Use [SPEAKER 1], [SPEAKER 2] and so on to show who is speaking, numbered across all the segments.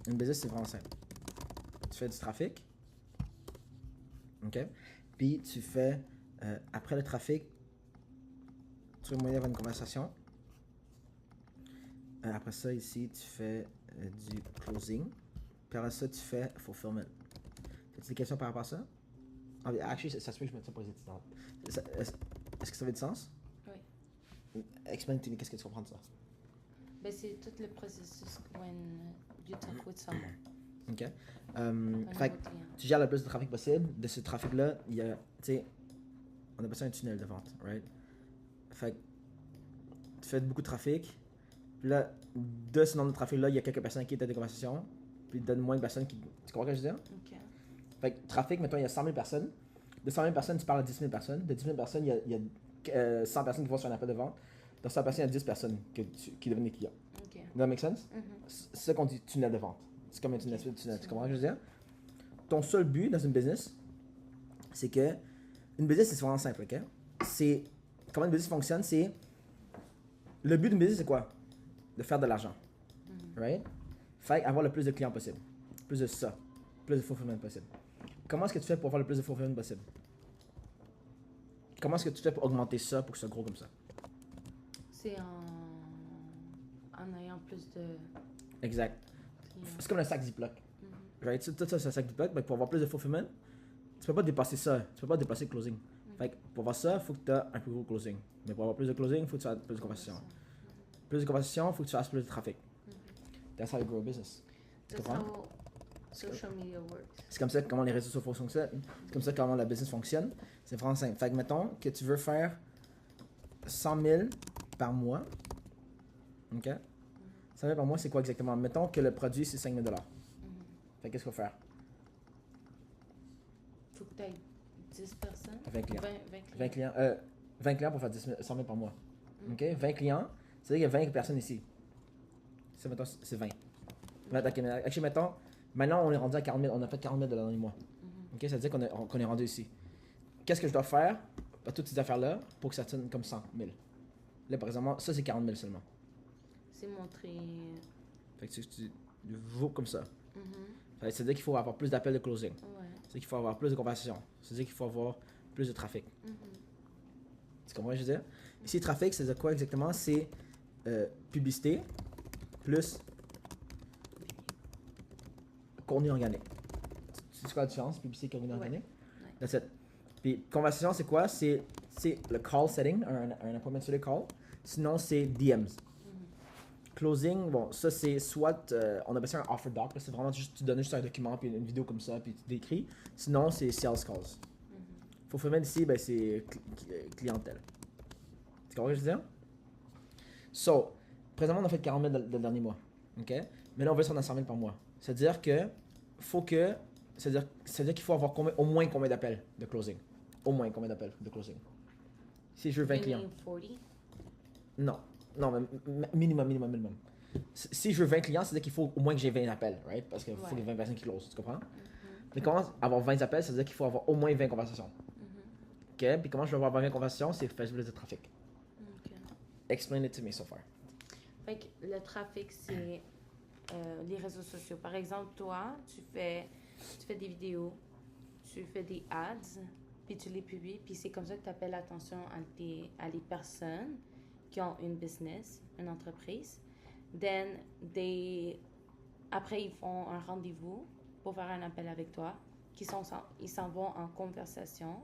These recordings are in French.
[SPEAKER 1] Une business, c'est vraiment simple. Tu fais du trafic. OK? Puis tu fais, après le trafic, tu veux avoir une conversation. Après ça, ici, tu fais du closing. Puis après ça, tu fais fulfillment. As-tu des questions par rapport à ça? Ah, actually, ça se peut que je mette ça pour les étudiants. Est-ce que ça fait du sens?
[SPEAKER 2] Oui.
[SPEAKER 1] Explain-moi, qu'est-ce que tu comprends de ça?
[SPEAKER 2] Ben, c'est tout le processus when you talk with someone.
[SPEAKER 1] OK.
[SPEAKER 2] Un
[SPEAKER 1] Fait que
[SPEAKER 2] nouveau client.
[SPEAKER 1] tu gères le plus de trafic possible. De ce trafic-là, il y a, tu sais, on appelle ça un tunnel de vente, right? Fait que tu fais beaucoup de trafic. Puis là, de ce nombre de trafic-là, il y a quelques personnes qui étaient des conversations. Puis de moins de personnes qui. Tu comprends ce que je veux dire?
[SPEAKER 2] OK.
[SPEAKER 1] Fait que trafic, mettons, il y a 100 000 personnes. De 100 000 personnes, tu parles à 10 000 personnes. De 10 000 personnes, il y a 100 personnes qui vont sur un appel de vente. Dans 100 personnes, il y a 10 personnes qui deviennent des clients.
[SPEAKER 2] OK.
[SPEAKER 1] Does that make sense?
[SPEAKER 2] Mhm.
[SPEAKER 1] C'est ça qu'on dit tunnel de vente. C'est comme un tunnel. Tu comprends ce que je veux dire? Ton seul but dans une business, c'est que. Une business, c'est vraiment simple, ok? C'est. Comment une business fonctionne, c'est. Le but d'une business, c'est quoi? De faire de l'argent. Right? Fait avoir le plus de clients possible. Plus de ça. Plus de fulfillment possible. Comment est-ce que tu fais pour avoir le plus de fulfillment possible? Comment est-ce que tu fais pour augmenter ça pour que ce soit gros comme ça?
[SPEAKER 2] C'est en ayant plus de
[SPEAKER 1] Exact.
[SPEAKER 2] clients.
[SPEAKER 1] C'est comme un sac Ziploc.
[SPEAKER 2] Mhm.
[SPEAKER 1] Right? Tout ça, c'est un sac Ziploc. Mais pour avoir plus de fulfillment, tu peux pas dépasser ça. Tu peux pas dépasser le closing. Fait que pour avoir ça, il faut que tu aies un plus gros closing. Mais pour avoir plus de closing, il faut que tu aies plus de conversations. Plus de conversations, il faut que tu fasses plus de trafic. That's how you grow a business. Tu
[SPEAKER 2] That's
[SPEAKER 1] comprends?
[SPEAKER 2] how social media works.
[SPEAKER 1] C'est comme ça comment les réseaux sociaux fonctionnent. C'est comme ça comment la business fonctionne. C'est vraiment simple. Fait que mettons que tu veux faire 100 000 par mois. OK? 100 000 par mois, c'est quoi exactement? Mettons que le produit, c'est 5 000 $. Fait que qu'est-ce qu'il faut faire?
[SPEAKER 2] Faut que tu aies 10 personnes.
[SPEAKER 1] 20 clients.
[SPEAKER 2] 20 clients.
[SPEAKER 1] 20 clients pour faire 100 000 par mois. OK? 20 clients, c'est-à-dire qu'il y a 20 personnes ici. Ça, mettons, c'est 20. Actually, mettons, maintenant, on est rendu à 40 000. On a fait 40 000 dans les mois. OK? Ça veut dire qu'on est rendu ici. Qu'est-ce que je dois faire à toutes ces affaires-là pour que ça tienne comme 100 000? Là, par exemple, ça, c'est 40 000 seulement.
[SPEAKER 2] C'est montrer.
[SPEAKER 1] Fait que tu vaux comme ça.
[SPEAKER 2] Mhm.
[SPEAKER 1] Fait que c'est-à-dire qu'il faut avoir plus d'appels de closing.
[SPEAKER 2] Ouais.
[SPEAKER 1] C'est-à-dire qu'il faut avoir plus de conversations. C'est-à-dire qu'il faut avoir plus de trafic.
[SPEAKER 2] Mhm.
[SPEAKER 1] Tu comprends ce que je veux dire? Ici, trafic, c'est-à-dire quoi exactement? C'est publicité plus contenu organique. Tu sais quoi la différence, publicité et contenu organique?
[SPEAKER 2] Ouais.
[SPEAKER 1] That's it. Puis, conversation, c'est quoi? C'est le call setting, un appointment sur le call. Sinon, c'est DMs. Closing, bon, ça c'est soit, on appelle ça un offer doc, là, c'est vraiment juste, tu donnes juste un document, puis une vidéo comme ça, puis tu décris. Sinon, c'est sales calls. Fulfillment ici, ben, c'est clientèle. Tu comprends ce que je veux dire? So, présentement, on a fait 40 000 le dernier mois. OK? Mais là, on veut se rendre à 100 000 par mois. C'est-à-dire que, c'est-à-dire qu'il faut avoir au moins combien d'appels de closing? Au moins combien d'appels de closing? Si je veux 20 clients.
[SPEAKER 2] 40?
[SPEAKER 1] Non, mais minimum. Si je veux 20 clients, c'est-à-dire qu'il faut au moins que j'ai 20 appels, right? Parce qu'il faut les 20 personnes qui closent, tu comprends? Mais comment avoir 20 appels, ça veut dire qu'il faut avoir au moins 20 conversations. OK? Puis comment je vais avoir 20 conversations, c'est faire plus de trafic.
[SPEAKER 2] Ok.
[SPEAKER 1] Explain it to me so far.
[SPEAKER 2] Fait que le trafic, c'est les réseaux sociaux. Par exemple, toi, tu fais des vidéos, tu fais des ads, puis tu les publies, puis c'est comme ça que tu appelles l'attention à les personnes qui ont une business, une entreprise. Then, après, ils font un rendez-vous pour faire un appel avec toi, ils s'en vont en conversation.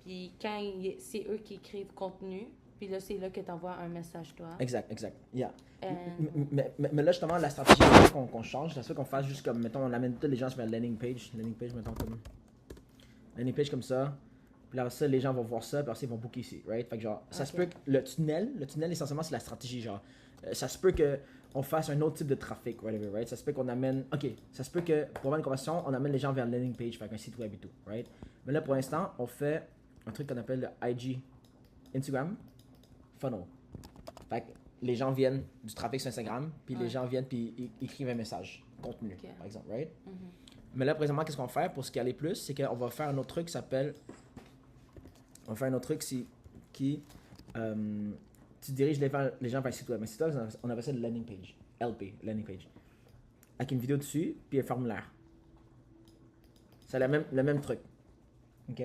[SPEAKER 2] Puis quand c'est eux qui écrivent contenu, puis là, c'est là que tu envoies un message, toi.
[SPEAKER 1] Exact. Yeah. Mais là, justement, la stratégie, c'est qu'on change. C'est qu'on fasse juste comme, mettons, on amène tous les gens sur la landing page. Mettons comme. Landing page comme ça. Puis là, ça, les gens vont voir ça, puis après, ils vont booker ici, right? Fait que genre, ça se peut que le tunnel, essentiellement, c'est la stratégie, genre. Ça se peut qu'on fasse un autre type de trafic, whatever, right? Ça se peut qu'on amène. Ok, ça se peut que pour avoir une conversation, on amène les gens vers la landing page, fait un site web et tout, right? Mais là, pour l'instant, on fait un truc qu'on appelle le IG Instagram funnel. Fait que les gens viennent du trafic sur Instagram, puis les gens viennent puis ils écrivent un message, contenu, par exemple, right? Mais là, présentement, qu'est-ce qu'on va faire pour scaler plus? C'est qu'on va faire un autre truc qui s'appelle. On va faire un autre truc qui. Tu diriges les gens vers le site web. Un site web, on appelle ça le landing page. LP, landing page. avec une vidéo dessus, puis un formulaire. C'est le même truc. OK?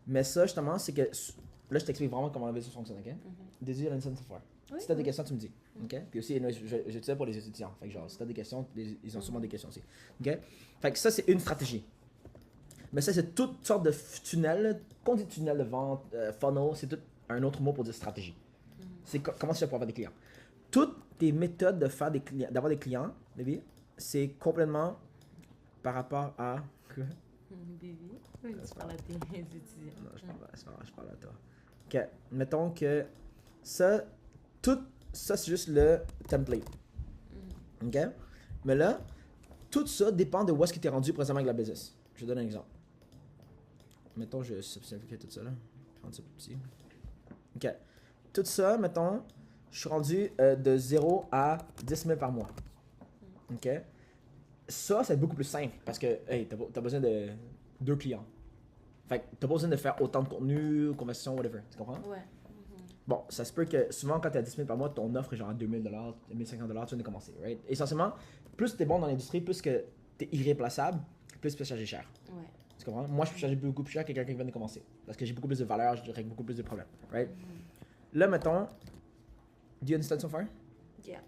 [SPEAKER 1] Mais ça, justement, c'est que... Là, je t'explique vraiment comment ça fonctionne, OK? Désir and software.
[SPEAKER 2] Oui,
[SPEAKER 1] Si t'as des questions, tu me dis. OK? Puis aussi, je ça pour les étudiants. Fait que genre, si t'as des questions, ils ont sûrement des questions aussi. OK? Fait que ça, c'est une stratégie. Mais ça, c'est toutes sortes de tunnels. Quand on dit tunnel de vente, funnel, c'est tout un autre mot pour dire stratégie. C'est comment tu fais pour avoir des clients. Toutes tes méthodes de faire d'avoir des clients, baby, c'est complètement par rapport à... Quoi?
[SPEAKER 2] Baby, tu parles à tes étudiants.
[SPEAKER 1] Non, je parle à toi. OK. Mettons que ça, tout ça, c'est juste le template. OK? Mais là, tout ça dépend de où est-ce que tu es rendu présentement avec la business. Je te donne un exemple. Mettons, je simplifie tout ça là. Je vais rendre ça plus petit. OK. Tout ça, mettons, je suis rendu de 0 à 10 000 par mois. OK? Ça, c'est beaucoup plus simple parce que, hey, t'as besoin de 2 clients. Fait que t'as pas besoin de faire autant de contenu, conversation, whatever. Tu comprends?
[SPEAKER 2] Ouais.
[SPEAKER 1] Bon, ça se peut que souvent quand t'es à 10 000 par mois, ton offre est genre à 2 000 $, 1 500 $, tu viens de commencer, right? Essentiellement, plus t'es bon dans l'industrie, plus que t'es irréplaçable, plus tu peux charger cher.
[SPEAKER 2] Ouais.
[SPEAKER 1] Tu comprends? Moi, je peux charger beaucoup plus cher que quelqu'un qui vient de commencer. Parce que j'ai beaucoup plus de valeur, je règle beaucoup plus de problèmes, right? Là, mettons, do you understand so far?
[SPEAKER 2] Yeah.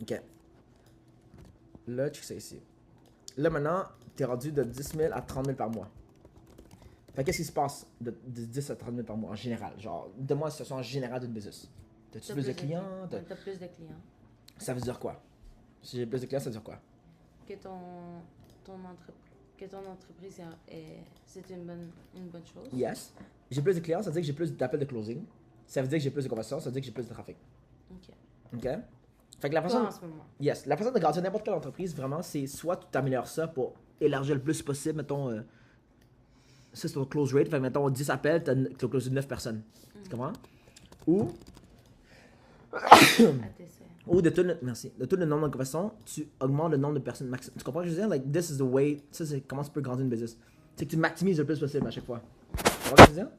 [SPEAKER 1] OK. Là, check ça ici. Là, maintenant, t'es rendu de 10 000 à 30 000 par mois. Fait qu'est-ce qui se passe de 10 à 30 000 par mois en général? Genre, donne-moi la situation en général d'une business. T'as-tu plus de clients?
[SPEAKER 2] T'as plus de clients.
[SPEAKER 1] Ça veut dire quoi? Si j'ai plus de clients, ça veut dire quoi?
[SPEAKER 2] Que ton entreprise c'est une bonne chose.
[SPEAKER 1] Yes. J'ai plus de clients, ça veut dire que j'ai plus d'appels de closing. Ça veut dire que j'ai plus de conversations, ça veut dire que j'ai plus de trafic.
[SPEAKER 2] OK.
[SPEAKER 1] OK? Fait que la façon...
[SPEAKER 2] Toi, en ce moment.
[SPEAKER 1] Yes. La façon de grandir n'importe quelle entreprise, vraiment, c'est soit tu t'améliores ça pour élargir le plus possible, mettons... ça, c'est ton close rate. Fait que, mettons, 10 appels, t'as closé 9 personnes. Tu comprends? Ou... Ou de tout le nombre de conversations, tu augmentes le nombre de personnes maximum. Tu comprends ce que je veux dire? Like, this is the way... Ça, c'est comment tu peux grandir une business. C'est que tu maximises le plus possible à chaque fois. Tu comprends ce que je veux dire?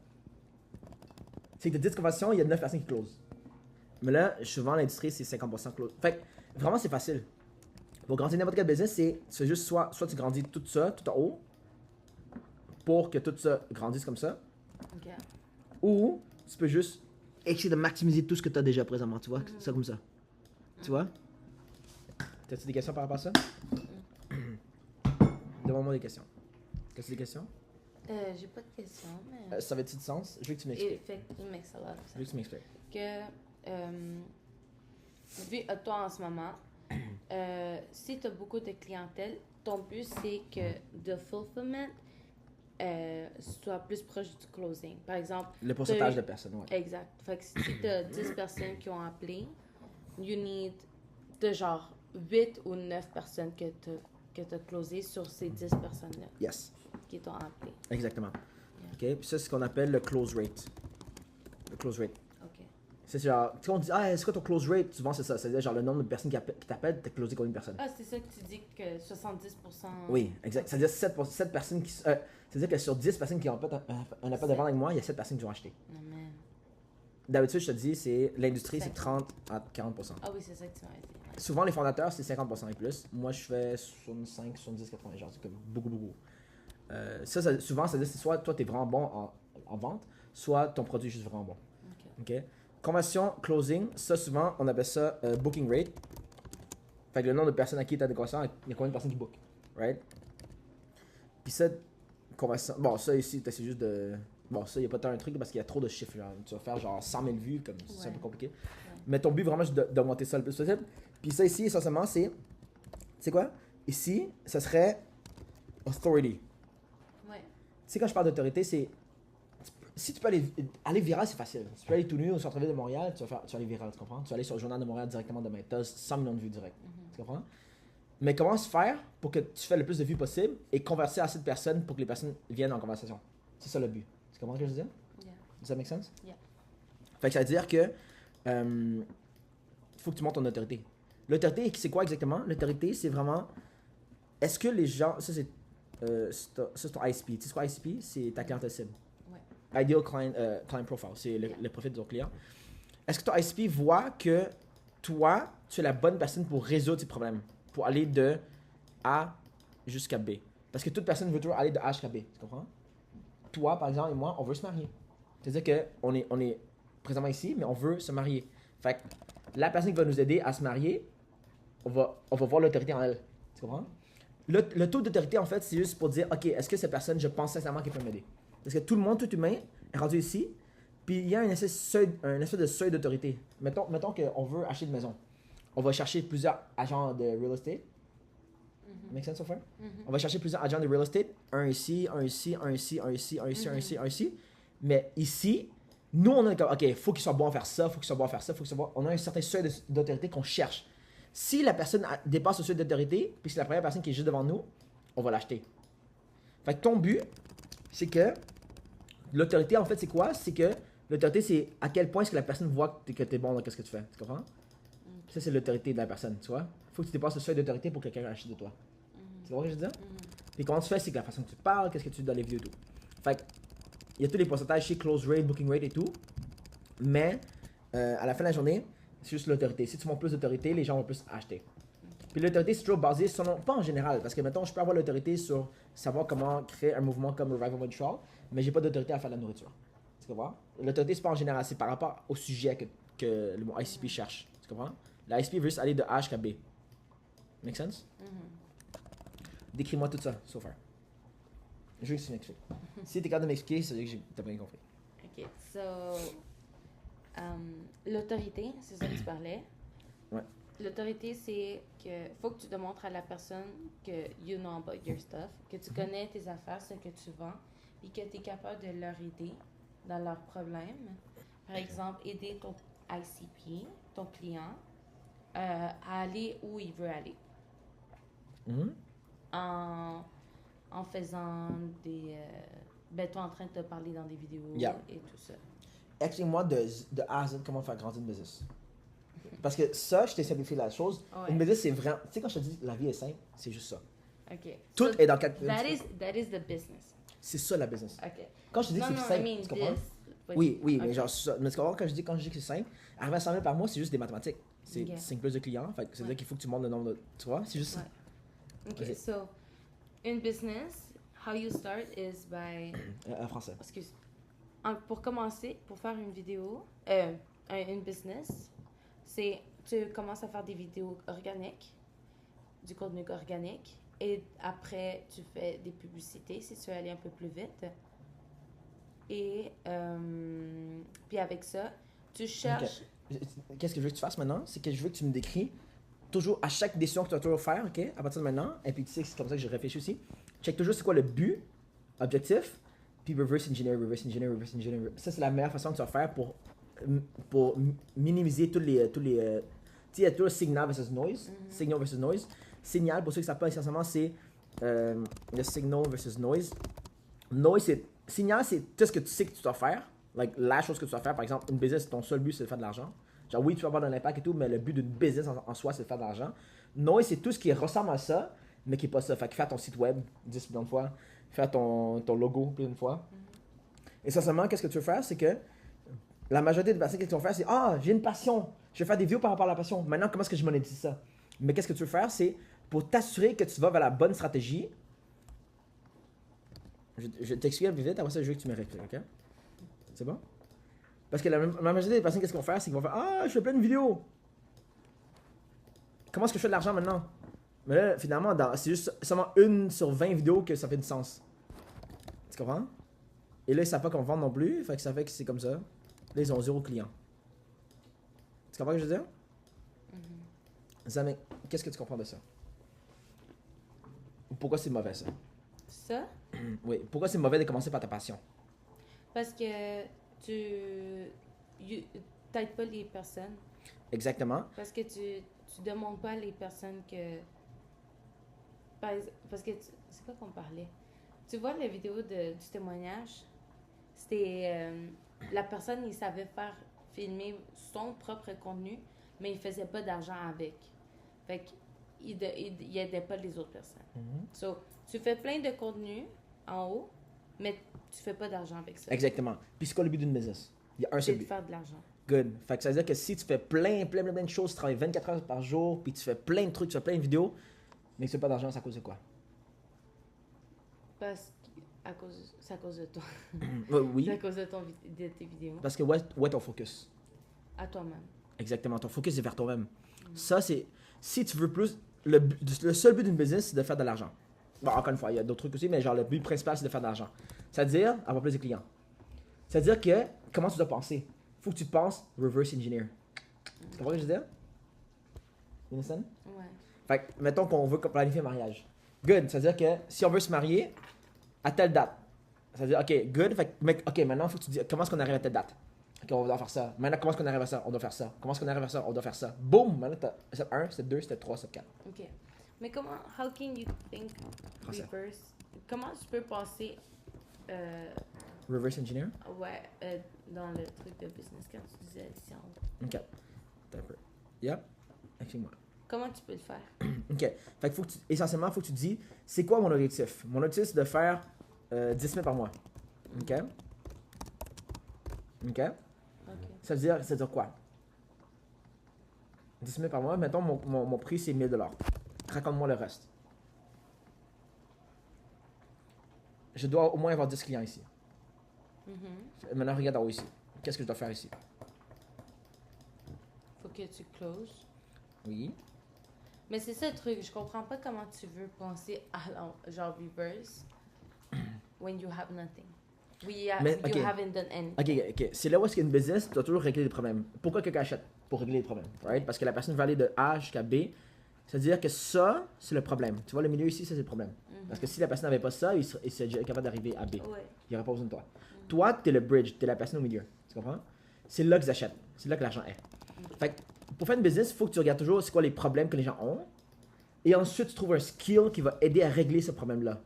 [SPEAKER 1] C'est que de 10 conversations, il y a 9 personnes qui closent. Mais là, souvent, l'industrie, c'est 50% close. Fait que, vraiment, c'est facile. Pour grandir n'importe quel business, c'est juste soit tu grandis tout ça, tout en haut, pour que tout ça grandisse comme ça.
[SPEAKER 2] OK.
[SPEAKER 1] Ou tu peux juste essayer de maximiser tout ce que tu as déjà présentement, tu vois? Ça comme ça. Tu vois? T'as-tu des questions par rapport à ça? Demande-moi des questions. T'as-tu des questions?
[SPEAKER 2] J'ai pas de questions, mais...
[SPEAKER 1] Ça fait-tu du sens? Je veux que tu m'expliques.
[SPEAKER 2] It makes a lot of sense.
[SPEAKER 1] Je veux que tu m'expliques.
[SPEAKER 2] Vu à toi en ce moment, si tu as beaucoup de clientèle, ton but c'est que de fulfillment soit plus proche du closing. Par exemple,
[SPEAKER 1] Le pourcentage de personnes, ouais.
[SPEAKER 2] Exact. Fait que si tu as 10 personnes qui ont appelé, you need de genre 8 ou 9 personnes que tu as closé sur ces 10 personnes-là.
[SPEAKER 1] Yes.
[SPEAKER 2] Qui t'ont appelé.
[SPEAKER 1] Exactement. OK? Puis ça, c'est ce qu'on appelle le close rate. Le close rate.
[SPEAKER 2] OK.
[SPEAKER 1] C'est genre, tu sais, on dit, c'est quoi ton close rate? Souvent, c'est ça. C'est-à-dire, genre, le nombre de personnes qui t'appellent, t'as closé combien de personnes?
[SPEAKER 2] Ah, c'est ça que tu dis que 70%.
[SPEAKER 1] Oui, exact. C'est-à-dire 7 personnes qui. C'est-à-dire que sur 10 personnes qui ont fait un appel de vente avec moi, il y a 7 personnes qui ont acheté.
[SPEAKER 2] Amen.
[SPEAKER 1] D'habitude, je te dis, l'industrie, c'est 30 à 40%.
[SPEAKER 2] Ah oui, c'est ça que tu m'as dit. Ouais.
[SPEAKER 1] Souvent, les fondateurs, c'est 50% et plus. Moi, je fais 65, 70, 80, genre, c'est comme beaucoup. Souvent, ça veut dire c'est soit toi, tu es vraiment bon en vente, soit ton produit est juste vraiment bon. OK? Conversion, closing, ça, souvent, on appelle ça booking rate. Fait que le nombre de personnes à qui tu as des conversions, il y a combien de personnes qui bookent, right? Puis ça, conversion, bon, ça ici, c'est juste de... Bon, ça, il n'y a pas tant un truc parce qu'il y a trop de chiffres. Genre. Tu vas faire genre 100 000 vues, comme c'est un peu compliqué. Ouais. Mais ton but, vraiment, c'est d'augmenter ça le plus possible. Puis ça ici, essentiellement, c'est quoi? Ici, ça serait authority.
[SPEAKER 2] Ouais.
[SPEAKER 1] Tu sais, quand je parle d'autorité, c'est... Si tu peux aller viral, c'est facile. Tu peux aller tout nu au centre-ville de Montréal, tu vas aller viral, tu comprends? Tu vas aller sur le journal de Montréal directement demain. Tu as 100 millions de vues direct. Tu comprends? Mais comment se faire pour que tu fasses le plus de vues possible et converser assez de personnes pour que les personnes viennent en conversation? C'est ça le but. Tu comprends ce que je veux dire?
[SPEAKER 2] Yeah.
[SPEAKER 1] Does that make sense?
[SPEAKER 2] Yeah.
[SPEAKER 1] Fait que ça veut dire que faut que tu montes ton autorité. L'autorité, c'est quoi exactement? L'autorité, c'est vraiment... Est-ce que les gens... Ça, c'est ton ICP. Tu sais quoi ICP? C'est ta clientèle cible. Ouais. Ideal client profile. C'est le profil de ton client. Est-ce que ton ICP voit que toi, tu es la bonne personne pour résoudre tes problèmes? Pour aller de A jusqu'à B. Parce que toute personne veut toujours aller de A jusqu'à B. Tu comprends? Toi, par exemple, et moi, on veut se marier. C'est-à-dire qu'on est présentement ici, mais on veut se marier. Fait que la personne qui va nous aider à se marier, on va voir l'autorité en elle. Tu comprends? Le taux d'autorité, en fait, c'est juste pour dire, OK, est-ce que cette personne, je pense sincèrement qu'elle peut m'aider? Parce que tout le monde, tout humain, est rendu ici, puis il y a un espèce de seuil d'autorité. Mettons qu'on veut acheter une maison. On va chercher plusieurs agents de real estate. Make sense so far? On va chercher plusieurs agents de real estate. Un ici, un ici, un ici, un ici, un ici, un ici, un ici. Mais ici, nous, on est comme, OK, il faut qu'il soit bon à faire ça, il faut qu'il soit bon à faire ça, il faut qu'il soit bon. On a un certain seuil d'autorité qu'on cherche. Si la personne dépasse ce seuil d'autorité, puis c'est la première personne qui est juste devant nous, on va l'acheter. Fait que ton but, c'est que l'autorité, en fait, c'est quoi? C'est que l'autorité, c'est à quel point est-ce que la personne voit que tu es bon dans ce que tu fais. Tu comprends? Ça, c'est l'autorité de la personne, tu vois? Il faut que tu dépasses le seuil d'autorité pour que quelqu'un achète de toi. Tu vois ce que je veux dire? Puis comment tu fais, c'est que la façon que tu parles, qu'est-ce que tu dis dans les vidéos et tout. Fait que, il y a tous les pourcentages chez close rate, booking rate et tout. Mais, à la fin de la journée, c'est juste l'autorité. Si tu montres plus d'autorité, les gens vont plus acheter. Puis l'autorité, c'est toujours basé sur, pas en général, parce que maintenant, je peux avoir l'autorité sur savoir comment créer un mouvement comme Revival Montreal, mais j'ai pas d'autorité à faire de la nourriture. Tu comprends? L'autorité, c'est pas en général, c'est par rapport au sujet que le mot ICP cherche. Tu comprends? La ICP veut juste aller de A jusqu'à B. Make sense? Décris-moi tout ça, so far. Je veux que tu m'expliques. Si t'es capable de m'expliquer, ça veut dire que t'as pas bien compris.
[SPEAKER 2] OK, so... l'autorité, c'est ça que tu parlais.
[SPEAKER 1] Ouais.
[SPEAKER 2] L'autorité, c'est que faut que tu démontres à la personne que you know about your stuff, que tu connais tes affaires, ce que tu vends, et que tu es capable de leur aider dans leurs problèmes. Par exemple, aider ton ICP, ton client, à aller où il veut aller. En faisant des... toi en train de te parler dans des vidéos et tout ça.
[SPEAKER 1] Explique-moi de A à Z comment faire grandir une business. Parce que ça, je t'ai simplifié la chose.
[SPEAKER 2] Ouais.
[SPEAKER 1] Une business, c'est vraiment... Tu sais, quand je te dis la vie est simple, c'est juste ça.
[SPEAKER 2] OK.
[SPEAKER 1] Tout est dans quatre...
[SPEAKER 2] That is the business.
[SPEAKER 1] C'est ça la business.
[SPEAKER 2] OK.
[SPEAKER 1] Quand je te dis que c'est simple, tu comprends? Oui,
[SPEAKER 2] okay.
[SPEAKER 1] mais genre ça. Mais tu comprends quand je dis que c'est simple, arriver à 100 000 par mois, c'est juste des mathématiques. C'est 5 plus de clients. Fait que ça veut dire qu'il faut que tu montes le nombre de... Tu vois? C'est juste ça.
[SPEAKER 2] OK, so, une business, how you start is by...
[SPEAKER 1] Français.
[SPEAKER 2] Excuse. Pour commencer, pour faire une vidéo, une business, c'est tu commences à faire des vidéos organiques, du contenu organique, et après, tu fais des publicités si tu veux aller un peu plus vite. Et puis avec ça, tu cherches...
[SPEAKER 1] Okay. Qu'est-ce que je veux que tu fasses maintenant? C'est que je veux que tu me décris toujours à chaque décision que tu vas toujours faire, OK? À partir de maintenant, et puis tu sais que c'est comme ça que je réfléchis aussi. Check toujours c'est quoi le but, objectif, puis reverse engineer. Ça, c'est la meilleure façon que tu vas faire pour minimiser tous les tu sais, il y a toujours signal versus noise. Signal versus noise. Signal, pour ceux qui ne savent pas essentiellement, c'est le signal versus noise. Noise, c'est... Signal, c'est tout ce que tu sais que tu dois faire. Like, la chose que tu dois faire. Par exemple, une business, ton seul but, c'est de faire de l'argent. Genre, oui, tu vas avoir un impact et tout, mais le but d'une business en soi, c'est de faire de l'argent. Noise, c'est tout ce qui ressemble à ça, mais qui n'est pas ça. Fait que faire ton site web 10 millions de fois, faire ton logo plein de fois. Essentiellement, qu'est-ce que tu veux faire, c'est que la majorité des personnes, qu'est-ce qu'ils vont faire, c'est « Ah, j'ai une passion, je vais faire des vidéos par rapport à la passion. Maintenant, comment est-ce que je monétise ça? » Mais qu'est-ce que tu veux faire, c'est pour t'assurer que tu vas vers la bonne stratégie. Je t'explique un peu vite, après ça, je veux que tu me réexpliques, ok? C'est bon? Parce que la majorité des personnes, qu'est-ce qu'ils vont faire, c'est qu'ils vont faire « Ah, je fais plein de vidéos. Comment est-ce que je fais de l'argent maintenant? » Mais là, finalement, c'est juste seulement 1 sur 20 vidéos que ça fait du sens. Tu comprends? Et là, ils ne savent pas qu'on vend non plus, fait que ça fait que c'est comme ça. Là, ils ont 0 client. Tu comprends ce que je veux dire? Zamek, qu'est-ce que tu comprends de ça? Pourquoi c'est mauvais, ça?
[SPEAKER 2] Ça?
[SPEAKER 1] Oui, pourquoi c'est mauvais de commencer par ta passion?
[SPEAKER 2] Parce que tu t'aides pas les personnes.
[SPEAKER 1] Exactement.
[SPEAKER 2] Parce que tu demandes pas les personnes que... Parce que... C'est quoi qu'on parlait? Tu vois la vidéo du témoignage? C'était... la personne, il savait faire filmer son propre contenu, mais il faisait pas d'argent avec. Fait qu'il aidait pas les autres personnes. So, tu fais plein de contenu en haut, mais tu fais pas d'argent avec ça.
[SPEAKER 1] Exactement. Puis c'est quoi le but d'une business? Il y a un seul but.
[SPEAKER 2] C'est de faire de l'argent.
[SPEAKER 1] Good. Fait que ça veut dire que si tu fais plein de choses, tu travailles 24 heures par jour, puis tu fais plein de trucs, tu fais plein de vidéos, Mais que tu fais pas d'argent, c'est à cause de quoi?
[SPEAKER 2] C'est à cause de toi.
[SPEAKER 1] Oui.
[SPEAKER 2] C'est à cause de tes vidéos.
[SPEAKER 1] Parce que où est ton focus?
[SPEAKER 2] À toi-même.
[SPEAKER 1] Exactement. Ton focus est vers toi-même. Ça, c'est... Si tu veux plus... Le seul but d'une business, c'est de faire de l'argent. Bon, encore une fois, il y a d'autres trucs aussi, mais genre, le but principal, c'est de faire de l'argent. C'est-à-dire avoir plus de clients. C'est-à-dire que, comment tu dois penser? Faut que tu penses reverse engineer. Tu comprends ce que je veux dire? You understand?
[SPEAKER 2] Ouais.
[SPEAKER 1] Fait que, mettons qu'on veut planifier un mariage. Good. C'est-à-dire que si on veut se marier à telle date, c'est-à-dire, OK, good. Fait que, OK, maintenant, il faut que tu dises comment est-ce qu'on arrive à telle date? OK, on doit faire ça. Maintenant, comment est-ce qu'on arrive à ça? On doit faire ça. Comment est-ce qu'on arrive à ça? On doit faire ça. Boum! Maintenant, t'as step 1, step 2, step 3, step 4.
[SPEAKER 2] OK. Mais comment, how can you think
[SPEAKER 1] Français.
[SPEAKER 2] reverse? Comment tu peux penser,
[SPEAKER 1] Reverse engineer?
[SPEAKER 2] ouais, dans le truc de business quand tu disais ici en haut?
[SPEAKER 1] OK. Attends un peu. Yep. Explique-moi.
[SPEAKER 2] Comment tu peux le faire?
[SPEAKER 1] OK. Fait que essentiellement, il faut que tu te dis, c'est quoi mon objectif? Mon objectif, c'est de faire 10 000 par mois. OK? OK?
[SPEAKER 2] OK.
[SPEAKER 1] Ça veut dire quoi? 10 000 par mois, mettons, mon prix, c'est 1 000 $. Raconte-moi le reste. Je dois au moins avoir 10 clients ici. Maintenant, regarde en haut ici. Qu'est-ce que je dois faire ici?
[SPEAKER 2] Faut que tu closes.
[SPEAKER 1] Oui.
[SPEAKER 2] Mais c'est ça le truc, je comprends pas comment tu veux penser à genre reverse when you have nothing. You haven't done anything.
[SPEAKER 1] OK. C'est là où est-ce qu'il y a une business, tu dois toujours régler des problèmes. Pourquoi quelqu'un achète? Pour régler les problèmes. Right? Parce que la personne va aller de A jusqu'à B. C'est-à-dire que ça, c'est le problème. Tu vois, le milieu ici, ça, c'est le problème. Parce que si la personne n'avait pas ça, il serait déjà capable d'arriver à B.
[SPEAKER 2] Ouais.
[SPEAKER 1] Il n'y aurait pas besoin de toi. Toi, tu es le bridge, tu es la personne au milieu. Tu comprends? C'est là qu'ils achètent. C'est là que l'argent est. Fait que pour faire une business, il faut que tu regardes toujours c'est quoi les problèmes que les gens ont. Et ensuite, tu trouves un skill qui va aider à régler ce problème-là.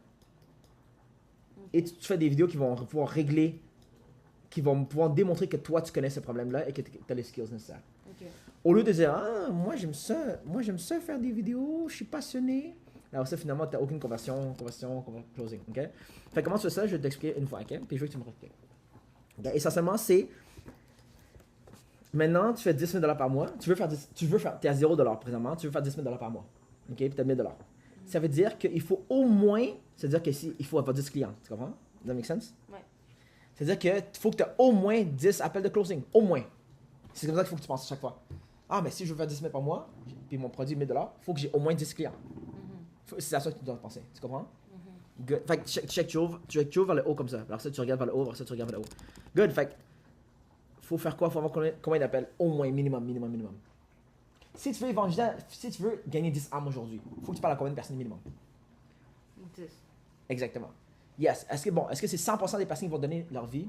[SPEAKER 1] Et tu fais des vidéos qui vont pouvoir régler, qui vont pouvoir démontrer que toi, tu connais ce problème-là et que tu as les skills nécessaires.
[SPEAKER 2] OK.
[SPEAKER 1] Au lieu de dire, ah, moi j'aime ça faire des vidéos, je suis passionné. Alors ça, finalement, tu n'as aucune conversion, closing, ok? Fait que comment tu fais ça, je vais t'expliquer une fois, ok? Puis je veux que tu me réexpliques. Okay? Essentiellement, c'est, maintenant, tu fais 10 000 $ par mois, tu veux faire, tu es à 0 $ présentement, tu veux faire 10 000 $ par mois, ok? Puis tu as 1 000 $. Ça veut dire qu'il faut au moins, c'est-à-dire qu'il faut avoir 10 clients, tu comprends? Does that make sense?
[SPEAKER 2] Ouais.
[SPEAKER 1] C'est-à-dire qu'il faut que tu aies au moins 10 appels de closing, au moins. C'est comme ça qu'il faut que tu penses à chaque fois. Ah, mais si je veux faire 10 000 par mois, puis mon produit est 1 000 $, il faut que j'ai au moins 10 clients. C'est à ça que tu dois penser. Tu comprends? Good. Fait que tu ouvres vers le haut comme ça. Alors ça, tu regardes vers le haut, alors ça, tu regardes vers le haut. Good. Fait que faut faire quoi? Faut avoir combien d'appels? Au moins, minimum. Si tu veux évangéliser, si tu veux gagner 10 âmes aujourd'hui, faut que tu parles à combien de personnes minimum?
[SPEAKER 2] 10.
[SPEAKER 1] Exactement. Yes. Est-ce que c'est 100% des personnes qui vont donner leur vie?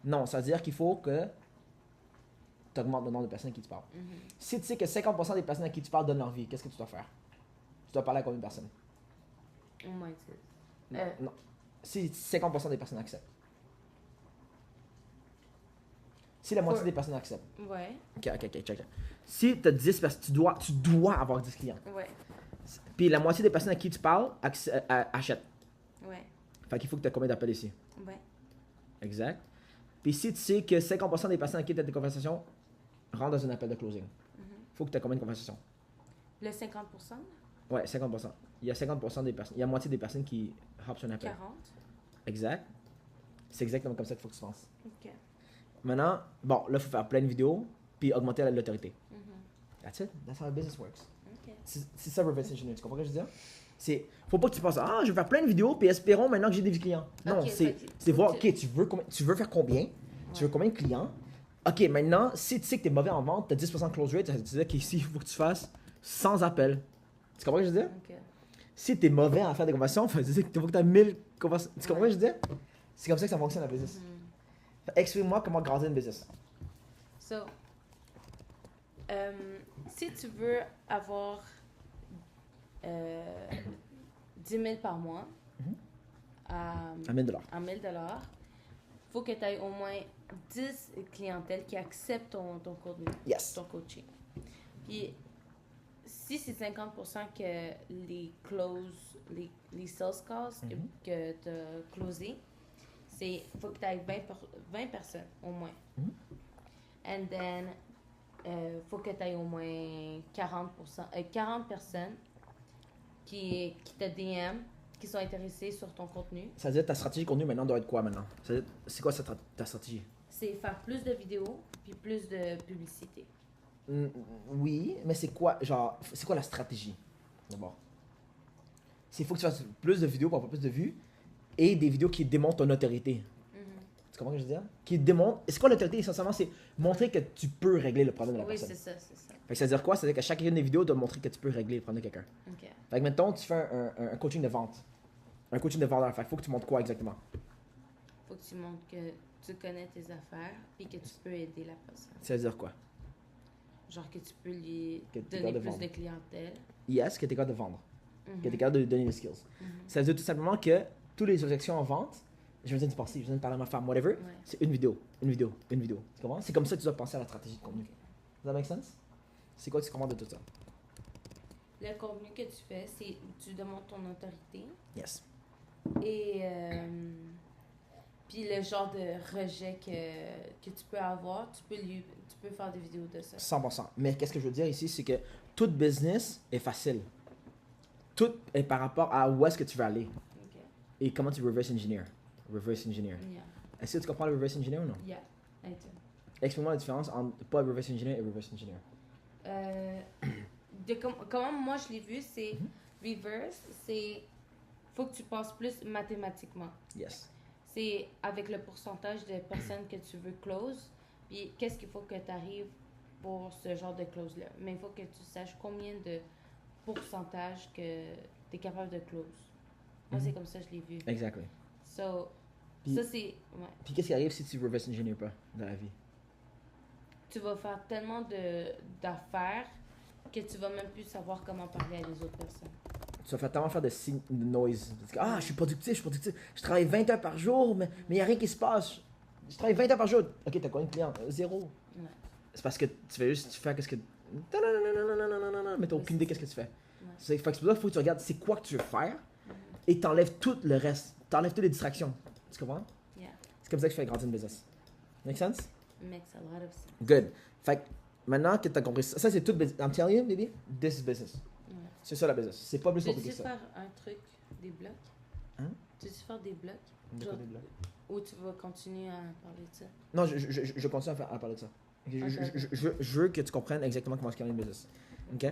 [SPEAKER 1] Non. Ça veut dire qu'il faut que tu augmentes le nombre de personnes à qui tu parles. Si tu sais que 50% des personnes à qui tu parles donnent leur vie, qu'est-ce que tu dois faire? Tu dois parler à combien de personnes?
[SPEAKER 2] Au moins 10.
[SPEAKER 1] Non. Si 50% des personnes acceptent. Si la moitié des personnes acceptent.
[SPEAKER 2] Ouais.
[SPEAKER 1] Ok, check. Si tu as 10 personnes, tu dois avoir 10 clients.
[SPEAKER 2] Ouais.
[SPEAKER 1] Puis la moitié des personnes à qui tu parles achètent.
[SPEAKER 2] Ouais.
[SPEAKER 1] Fait qu'il faut que tu aies combien d'appels ici?
[SPEAKER 2] Ouais.
[SPEAKER 1] Exact. Puis si tu sais que 50% des personnes à qui tu as des conversations rentrent dans un appel de closing, faut que tu aies combien de conversations?
[SPEAKER 2] Le 50%?
[SPEAKER 1] Ouais, 50%. Il y a 50% des personnes, il y a moitié des personnes qui hop sur un appel.
[SPEAKER 2] 40?
[SPEAKER 1] Exact. C'est exactement comme ça qu'il faut que tu penses.
[SPEAKER 2] OK.
[SPEAKER 1] Maintenant, bon, là, il faut faire plein de vidéos, puis augmenter l'autorité. That's it. That's how a business works.
[SPEAKER 2] OK.
[SPEAKER 1] C'est ça, reverse engineering. Tu comprends ce que je veux dire? Faut pas que tu penses, ah, je vais faire plein de vidéos, puis espérons maintenant que j'ai des clients. Non,
[SPEAKER 2] Ok,
[SPEAKER 1] c'est voir, ok, tu veux faire combien? Tu veux combien de clients? Ok, maintenant, si tu sais que tu es mauvais en vente, tu as 10% close rate, ça veut dire qu'ici, il faut que tu fasses 100 appels. Tu comprends ce que je veux dire?
[SPEAKER 2] OK.
[SPEAKER 1] Si tu es mauvais à faire des conversions, ça veut dire qu'il faut que tu aies 1000 conversions. Tu comprends ce que je veux dire? C'est comme ça que ça fonctionne la business. Explique-moi comment grandir une business.
[SPEAKER 2] So, si tu veux avoir 10 000 par mois à
[SPEAKER 1] 1 000
[SPEAKER 2] $, faut que tu aies au moins 10 clientèles qui acceptent ton contenu,
[SPEAKER 1] Yes.
[SPEAKER 2] ton coaching. Puis, si c'est 50% que les sales calls que tu as closés, il faut que tu aies 20 personnes au moins. And then, faut que tu aies au moins 40 personnes qui te DM, qui sont intéressés sur ton contenu.
[SPEAKER 1] Ça veut dire que ta stratégie de contenu maintenant doit être quoi maintenant? C'est quoi ta stratégie?
[SPEAKER 2] C'est faire plus de vidéos puis plus de publicité.
[SPEAKER 1] Oui, mais c'est quoi la stratégie d'abord? Il faut que tu fasses plus de vidéos pour avoir plus de vues et des vidéos qui démontrent ton autorité. Tu comprends ce que je veux dire? Qui démontrent. C'est quoi l'autorité essentiellement? C'est montrer que tu peux régler le problème de la personne.
[SPEAKER 2] Oui, c'est ça.
[SPEAKER 1] Fait que ça veut dire quoi? Ça veut dire qu'à chacune des vidéos, doit montrer que tu peux régler le problème de quelqu'un.
[SPEAKER 2] OK.
[SPEAKER 1] Fait que maintenant, tu fais un coaching de vente. Un coaching de vendeur. Fait qu'il faut que tu montres quoi exactement?
[SPEAKER 2] Faut que tu montres que tu connais tes affaires puis que tu peux aider la personne.
[SPEAKER 1] Ça veut dire quoi?
[SPEAKER 2] Genre que tu peux lui
[SPEAKER 1] Que t'es
[SPEAKER 2] donner
[SPEAKER 1] capable de
[SPEAKER 2] plus
[SPEAKER 1] vendre.
[SPEAKER 2] de clientèle.
[SPEAKER 1] Yes, que tu es capable de vendre.
[SPEAKER 2] Mhm.
[SPEAKER 1] Que tu es capable de lui donner les skills. Ça veut dire tout simplement que toutes les objections en vente, je viens d'y penser, je viens de parler à ma femme, whatever,
[SPEAKER 2] Ouais.
[SPEAKER 1] c'est une vidéo. Tu comprends? C'est comme ça que tu dois penser à la stratégie de contenu. Does that make sense? C'est quoi que tu commandes de tout ça?
[SPEAKER 2] Le contenu que tu fais, c'est tu démontres ton autorité
[SPEAKER 1] Yes.
[SPEAKER 2] et puis le genre de rejet que tu peux avoir, tu peux faire des vidéos de ça.
[SPEAKER 1] 100%. Mais qu'est-ce que je veux dire ici, c'est que tout business est facile. Tout est par rapport à où est-ce que tu veux aller
[SPEAKER 2] OK.
[SPEAKER 1] et comment tu reverse engineer. Reverse engineer.
[SPEAKER 2] Yeah.
[SPEAKER 1] Est-ce que tu comprends le reverse engineer ou non?
[SPEAKER 2] Yeah. Attends.
[SPEAKER 1] Explique-moi la différence entre pas reverse engineer et reverse engineer.
[SPEAKER 2] Comment moi je l'ai vu, c'est reverse, c'est faut que tu penses plus mathématiquement.
[SPEAKER 1] Yes.
[SPEAKER 2] C'est avec le pourcentage de personnes que tu veux close, puis qu'est-ce qu'il faut que tu arrives pour ce genre de close-là. Mais il faut que tu saches combien de pourcentage que tu es capable de close. Moi, c'est comme ça que je l'ai vu.
[SPEAKER 1] Exactly.
[SPEAKER 2] So,
[SPEAKER 1] Puis-
[SPEAKER 2] ça, c'est... Ouais.
[SPEAKER 1] Puis qu'est-ce qui arrive si tu reverse engineer pas dans la vie?
[SPEAKER 2] Tu vas faire tellement d'affaires que tu vas même plus savoir comment parler à les autres personnes.
[SPEAKER 1] Tu vas tellement faire de noise. Tu dis, ah, je suis productif. Je travaille 20 heures par jour, mais il n'y a rien qui se passe. Je travaille 20 heures par jour. Ok, t'as combien de clients? Zéro.
[SPEAKER 2] Ouais.
[SPEAKER 1] C'est parce que tu fais juste, tu fais qu'est-ce que. Mais t'as aucune idée qu'est-ce que tu fais. Fait que c'est pour ça qu'il faut que tu regardes c'est quoi que tu veux faire et t'enlèves tout le reste. T'enlèves toutes les distractions. Tu comprends?
[SPEAKER 2] Yeah.
[SPEAKER 1] C'est comme ça que je fais grandir une business. Make sense?
[SPEAKER 2] Makes a lot of sense.
[SPEAKER 1] Good. Fait que maintenant que t'as compris ça, c'est tout business. I'm telling you, baby, this is business.
[SPEAKER 2] Ouais.
[SPEAKER 1] C'est ça la business. C'est pas plus
[SPEAKER 2] Tu
[SPEAKER 1] compliqué
[SPEAKER 2] veux
[SPEAKER 1] que ça.
[SPEAKER 2] faire un truc, des blocs?
[SPEAKER 1] Hein?
[SPEAKER 2] Tu veux faire des blocs?
[SPEAKER 1] De quoi des blagues?
[SPEAKER 2] Ou tu vas continuer à parler de ça?
[SPEAKER 1] Non, je continue à parler de ça. Ok, je veux que tu comprennes exactement comment se créer une business. OK?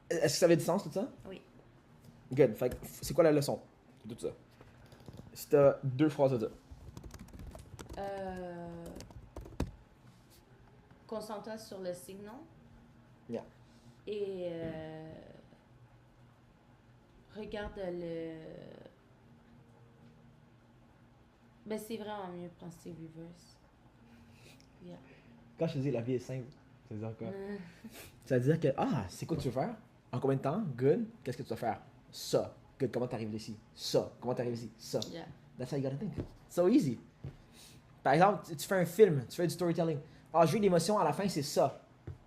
[SPEAKER 1] Est-ce que ça avait du sens tout ça?
[SPEAKER 2] Oui.
[SPEAKER 1] Good. Fait que c'est quoi la leçon de tout ça? Si t'as 2 phrases à dire.
[SPEAKER 2] Concentre-toi sur le signal.
[SPEAKER 1] Yeah.
[SPEAKER 2] Et regarde le... Ben, c'est vraiment mieux penser reverse. Yeah.
[SPEAKER 1] Quand je te dis la vie est simple, ça veut dire quoi? Ça veut dire que, c'est quoi que tu veux faire? En combien de temps? Good. Qu'est-ce que tu vas faire? Ça. Good. Comment t'arrives ici? Ça. Comment t'arrives ici? Ça.
[SPEAKER 2] Yeah.
[SPEAKER 1] That's how you gotta think. So easy. Par exemple, tu fais un film, tu fais du storytelling. Je veux l'émotion, à la fin, c'est ça.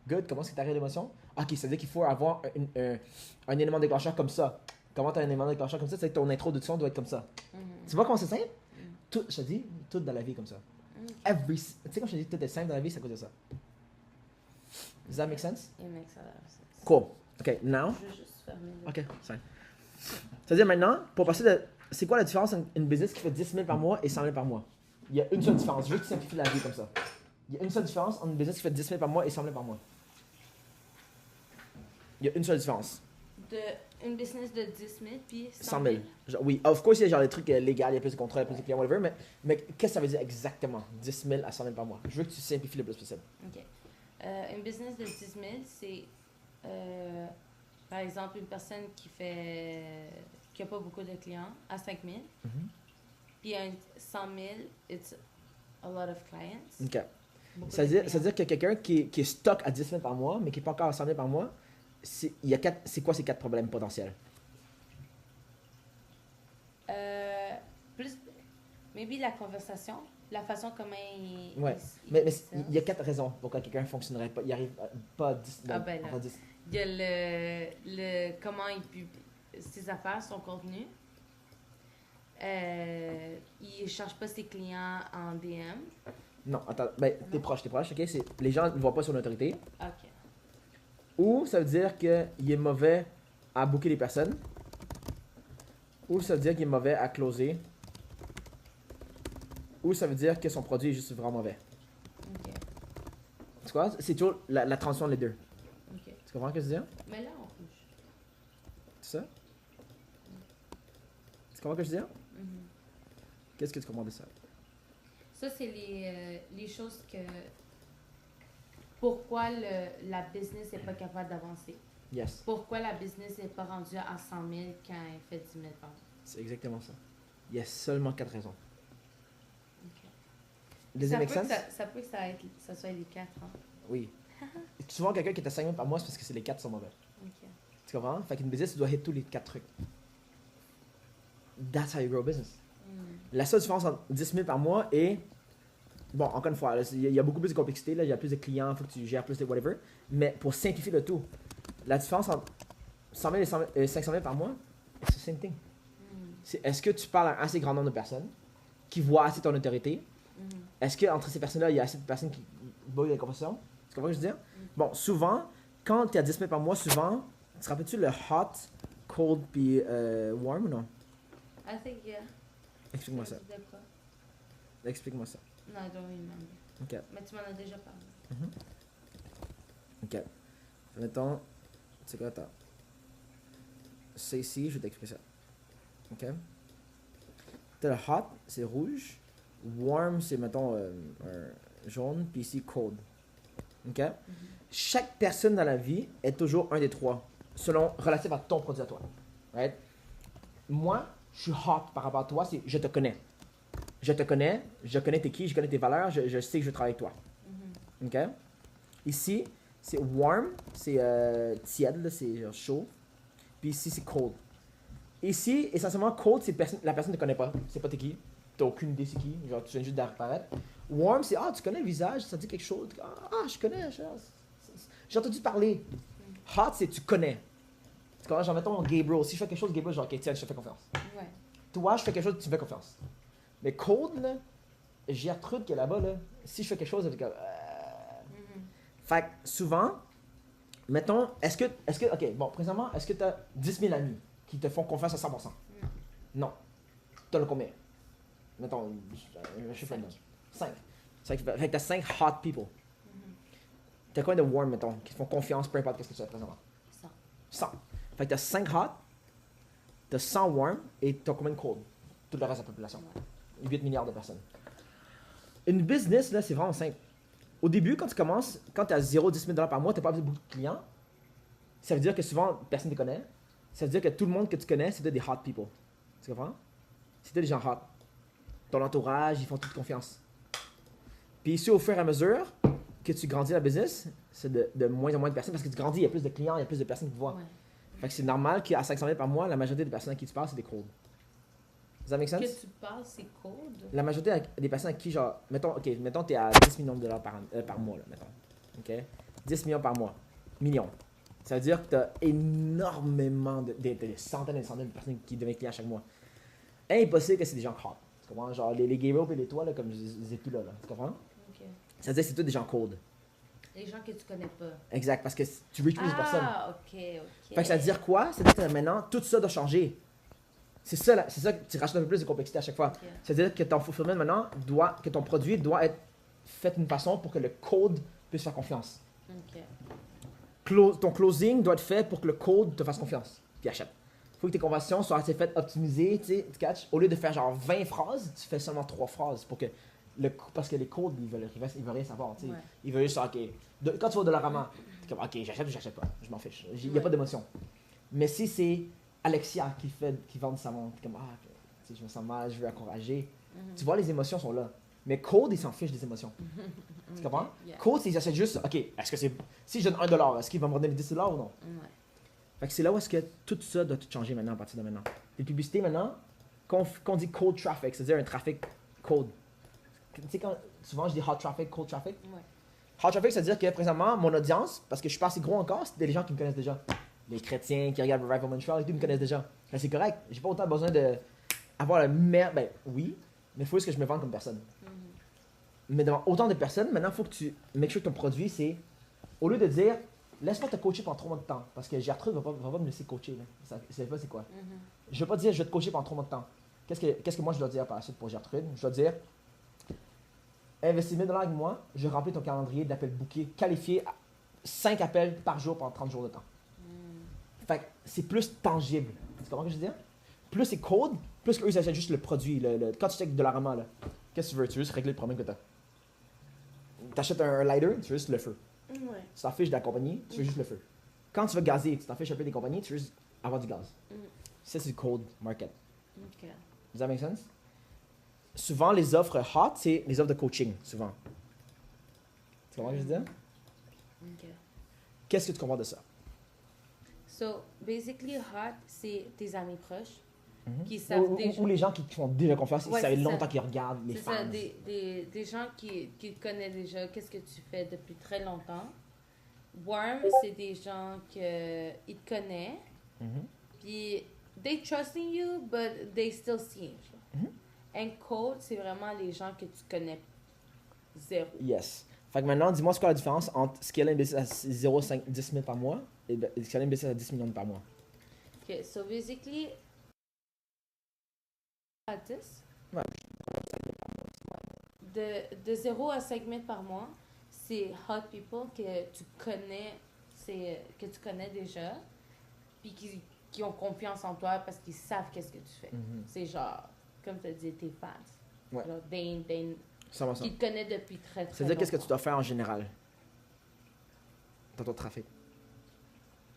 [SPEAKER 1] Good. Comment est-ce que t'arrives l'émotion? Ok, ça veut dire qu'il faut avoir un élément déclencheur comme ça. Comment t'as un élément déclencheur comme ça? C'est que ton intro de son doit être comme ça. Tu vois comment c'est simple? Tout, je te dis, tout dans la vie est comme ça. Tu sais, quand je te dis tout est simple dans la vie, c'est à cause de ça. Does that make sense?
[SPEAKER 2] It makes a lot of sense.
[SPEAKER 1] Cool. Ok, now.
[SPEAKER 2] Je vais juste fermer le...
[SPEAKER 1] Ok, c'est fine. C'est-à-dire maintenant, pour passer de. C'est quoi la différence entre une business qui fait 10 000 par mois et 100 000 par mois? Il y a une seule différence. Je veux que tu simplifies la vie comme ça. Il y a une seule différence entre une business qui fait 10 000 par mois et 100 000 par mois. Il y a une seule différence.
[SPEAKER 2] Une business de 10 000 puis
[SPEAKER 1] 100 000. Oui, of course, il y a genre des trucs légaux, il y a plus de contrats, il y a plus de clients, whatever, mais qu'est-ce que ça veut dire exactement? 10 000 à 100 000 par mois. Je veux que tu simplifies le plus possible.
[SPEAKER 2] OK. Une business de 10 000, c'est, par exemple, une personne qui a pas beaucoup de clients à 5 000. Puis à 100 000, it's a lot of clients.
[SPEAKER 1] OK.
[SPEAKER 2] Beaucoup
[SPEAKER 1] Ça
[SPEAKER 2] de
[SPEAKER 1] veut
[SPEAKER 2] clients.
[SPEAKER 1] dire que quelqu'un qui est stock à 10 000 par mois, mais qui n'est pas encore à 100 000 par mois, c'est quoi ces 4 problèmes potentiels?
[SPEAKER 2] Plus, maybe la conversation, la façon comment il...
[SPEAKER 1] Ouais. Mais il y a 4 raisons pourquoi quelqu'un ne fonctionnerait pas. Il arrive pas à 10.
[SPEAKER 2] Ah ben là.
[SPEAKER 1] à 10.
[SPEAKER 2] Il y a le comment il publie ses affaires, son contenu. Il ne charge pas ses clients en DM.
[SPEAKER 1] Non, attends, ben, t'es proche, ok? Les gens ne voient pas son autorité.
[SPEAKER 2] OK.
[SPEAKER 1] Ou ça veut dire qu'il est mauvais à booker les personnes, ou ça veut dire qu'il est mauvais à closer, ou ça veut dire que son produit est juste vraiment mauvais.
[SPEAKER 2] Ok.
[SPEAKER 1] Tu vois? C'est toujours la transition des deux.
[SPEAKER 2] Ok.
[SPEAKER 1] Tu comprends ce que je veux dire?
[SPEAKER 2] Mais là, en rouge.
[SPEAKER 1] C'est ça? Tu comprends ce que je veux dire?
[SPEAKER 2] Mhm.
[SPEAKER 1] Qu'est-ce que tu comprends de ça?
[SPEAKER 2] Ça, c'est les choses que... Pourquoi la business n'est pas capable d'avancer.
[SPEAKER 1] Yes.
[SPEAKER 2] Pourquoi la business n'est pas rendue à 100 000 quand elle fait 10 000 ventes.
[SPEAKER 1] C'est exactement ça. Il y a seulement 4 raisons.
[SPEAKER 2] Ok.
[SPEAKER 1] Does it make
[SPEAKER 2] Ça peut
[SPEAKER 1] sense?
[SPEAKER 2] que ça peut que ça soit les 4, hein?
[SPEAKER 1] Oui. Souvent, quelqu'un qui est à 5 000 par mois, c'est parce que c'est les 4 qui sont mauvais.
[SPEAKER 2] Ok.
[SPEAKER 1] Tu comprends? Fait qu'une business, tu dois hit tous les 4 trucs. That's how you grow a business. La seule différence entre 10 000 par mois et... Bon, encore une fois, il y a beaucoup plus de complexité, là, il y a plus de clients, il faut que tu gères plus de whatever. Mais pour simplifier le tout, la différence entre 100 000 et 500 000 par mois, c'est the same thing. Est-ce que tu parles à un assez grand nombre de personnes qui voient assez ton autorité? Est-ce qu'entre ces personnes-là, il y a assez de personnes qui voient la conversation? Tu comprends ce que je veux dire? Bon, souvent, quand tu es à 10 000 par mois, souvent, tu te rappelles-tu le hot, cold puis warm ou non?
[SPEAKER 2] I think, yeah.
[SPEAKER 1] Explique-moi ça.
[SPEAKER 2] De quoi?
[SPEAKER 1] Explique-moi ça.
[SPEAKER 2] Non, I don't remember.
[SPEAKER 1] Ok.
[SPEAKER 2] Mais tu m'en as déjà parlé.
[SPEAKER 1] Ok. Mettons, c'est quoi, attends. C'est ici, je vais t'expliquer ça. Ok? T'as le hot, c'est rouge. Warm, c'est, mettons, un jaune. Puis ici, cold. Ok? Chaque personne dans la vie est toujours un des trois, selon relatif à ton produit à toi. Right? Moi, je suis hot par rapport à toi, c'est je te connais. Je connais t'es qui, je connais tes valeurs, je sais que je travaille avec toi. Ok? Ici, c'est warm, c'est tiède, c'est genre chaud. Puis ici, c'est cold. Ici, essentiellement, cold, c'est la personne ne te connaît pas. C'est pas t'es qui. T'as aucune idée c'est qui. Genre, tu viens juste d'apparaître. Warm, c'est tu connais le visage, ça dit quelque chose. Je connais. J'ai entendu parler. Hot, c'est tu connais. Tu connais, genre, mettons, Gabriel. Si je fais quelque chose, Gabriel, genre, ok, tiens, je te fais confiance.
[SPEAKER 2] Ouais.
[SPEAKER 1] Toi, je fais quelque chose, tu me fais confiance. Mais cold, là, Gertrude qui est là-bas, là, si je fais quelque chose, elle fait comme. Fait que souvent, mettons, est-ce que, ok, bon, présentement, est-ce que tu as 10 000 amis qui te font confiance à 100%? Non. Tu as combien? Mettons, je sais pas, 5. Fait que tu as 5 hot people. Tu as combien de warm, mettons, qui te font confiance, peu importe ce que tu as présentement? 100. Fait que tu as 5 hot, tu as 100 warm, et tu as combien de cold? Tout le reste de la population. 8 milliards de personnes. Une business, là, c'est vraiment simple. Au début, quand tu commences, quand tu as 10 000 $ par mois, tu n'as pas beaucoup de clients. Ça veut dire que souvent, personne ne te connaît. Ça veut dire que tout le monde que tu connais, c'est des hot people. Tu comprends? C'est des gens hot. Ton entourage, ils font toute confiance. Puis ici, au fur et à mesure que tu grandis la business, c'est de moins en moins de personnes parce que tu grandis, il y a plus de clients, il y a plus de personnes qui te voient.
[SPEAKER 2] Ouais.
[SPEAKER 1] Fait que c'est normal qu'à 500 000 par mois, la majorité des personnes à qui tu parles, c'est des cold. Does that make sense?
[SPEAKER 2] Que tu parles, c'est cold.
[SPEAKER 1] La majorité des personnes à qui, genre, mettons, tu es à 10 millions de dollars par mois, là, mettons. OK? 10 millions par mois. Millions. Ça veut dire que tu as énormément des centaines et des centaines de personnes qui deviennent clients chaque mois. Impossible que c'est des gens hot. Tu comprends? Genre, les Gabriel et les toi, là, comme je les ai plus là. Tu comprends?
[SPEAKER 2] Ok.
[SPEAKER 1] Ça veut dire que c'est tous des gens cold.
[SPEAKER 2] Les gens que tu connais pas.
[SPEAKER 1] Exact, parce que tu reach plus de personnes.
[SPEAKER 2] Ah, ok.
[SPEAKER 1] Fait que ça veut dire quoi? Ça veut dire que maintenant, tout ça doit changer. C'est ça que tu rajoutes un peu plus de complexité à chaque fois.
[SPEAKER 2] Ok.
[SPEAKER 1] C'est-à-dire que ton fulfillment maintenant que ton produit doit être fait d'une façon pour que le code puisse faire confiance.
[SPEAKER 2] Ok.
[SPEAKER 1] Ton closing doit être fait pour que le code te fasse confiance, puis achète. Il faut que tes conversions soient assez faites, optimisées, tu catches. Au lieu de faire genre 20 phrases, tu fais seulement 3 phrases pour que parce que les codes, ils veulent rien savoir, tu sais.
[SPEAKER 2] Ouais.
[SPEAKER 1] Ils veulent juste, ok, quand tu vas de la ramen, tu es comme, ok, j'achète ou j'achète pas, je m'en fiche. Il n'y a pas d'émotion. Mais si c'est Alexia qui vend du savon, t'es comme, tu sais, je me sens mal, je veux encourager. Tu vois, les émotions sont là. Mais Code, il s'en fiche des émotions. Tu comprends?
[SPEAKER 2] Yeah.
[SPEAKER 1] Code, ils essaient juste, ok, est-ce que c'est. Si je donne $1, est-ce qu'il va me redonner 10 $ ou non?
[SPEAKER 2] Ouais.
[SPEAKER 1] Fait que c'est là où est-ce que tout ça doit tout changer maintenant à partir de maintenant. Les publicités maintenant, quand on dit cold traffic, c'est-à-dire un trafic cold. Tu sais, quand souvent je dis hot traffic, cold traffic.
[SPEAKER 2] Ouais.
[SPEAKER 1] Hot traffic, c'est-à-dire que présentement, mon audience, parce que je suis pas assez gros encore, c'est des gens qui me connaissent déjà. Les chrétiens qui regardent Revival Montreal et tout me connaissent déjà. Ben, c'est correct. J'ai pas autant besoin de avoir la meilleure. Ben oui, mais il faut juste que je me vende comme personne. Mais devant autant de personnes, maintenant, il faut que tu make sure que ton produit, c'est. Au lieu de dire laisse-moi te coacher pendant trop longtemps de temps. Parce que Gertrude va pas me laisser coacher. Là. C'est pas c'est quoi. Je vais pas dire je vais te coacher pendant trop longtemps de temps. Qu'est-ce que moi je dois dire par la suite pour Gertrude? Je dois dire investis 1000 $ avec moi, je remplis ton calendrier d'appels bookés qualifié à 5 appels par jour pendant 30 jours de temps. Fait que c'est plus tangible. Tu comprends ce que je veux dire? Plus c'est code, plus qu'eux ils achètent juste le produit. Quand tu checkes de l'argent là, qu'est-ce que tu veux? Tu veux juste régler le problème que tu as. Tu achètes un lighter, tu veux juste le feu.
[SPEAKER 2] Ouais.
[SPEAKER 1] Tu t'en fiches de la compagnie, tu veux juste le feu. Quand tu veux gazer, tu t'en fiches un peu des compagnies, tu veux juste avoir du gaz. Ça, c'est du cold market.
[SPEAKER 2] OK.
[SPEAKER 1] Does that make sense? Souvent, les offres hot, c'est les offres de coaching, souvent. Tu comprends ce que je veux dire?
[SPEAKER 2] OK.
[SPEAKER 1] Qu'est-ce que tu comprends de ça?
[SPEAKER 2] So, basically, hot, c'est tes amis proches qui savent
[SPEAKER 1] Ou les gens qui te font déjà confiance,
[SPEAKER 2] Ouais,
[SPEAKER 1] ça fait
[SPEAKER 2] c'est
[SPEAKER 1] longtemps
[SPEAKER 2] ça.
[SPEAKER 1] qu'ils regardent, les
[SPEAKER 2] C'est
[SPEAKER 1] fans.
[SPEAKER 2] ça, des gens qui te connaissent déjà, qu'est-ce que tu fais depuis très longtemps. Warm, c'est des gens que ils te connaissent,
[SPEAKER 1] Mhm.
[SPEAKER 2] puis they trust in you, but they still see you.
[SPEAKER 1] Mhm.
[SPEAKER 2] And cold, c'est vraiment les gens que tu connais zéro.
[SPEAKER 1] Yes. Fait que maintenant, dis-moi, c'est quoi la différence entre ce qu'elle a investi à 0,5, 10 000 par mois et ce qu'elle a investi à 10 millions par mois?
[SPEAKER 2] Ok, so basically, à 10,
[SPEAKER 1] Ouais.
[SPEAKER 2] de 0 à 5 000 par mois, c'est hot people que tu connais, que tu connais déjà, puis qui ont confiance en toi parce qu'ils savent qu'est-ce que tu fais.
[SPEAKER 1] Mhm.
[SPEAKER 2] C'est genre, comme tu as dit, tes fans.
[SPEAKER 1] Ouais.
[SPEAKER 2] Genre,
[SPEAKER 1] Ça va ça.
[SPEAKER 2] qui te connaissent depuis très très
[SPEAKER 1] C'est-à-dire, qu'est-ce que tu
[SPEAKER 2] longtemps.
[SPEAKER 1] dois faire en général dans ton trafic?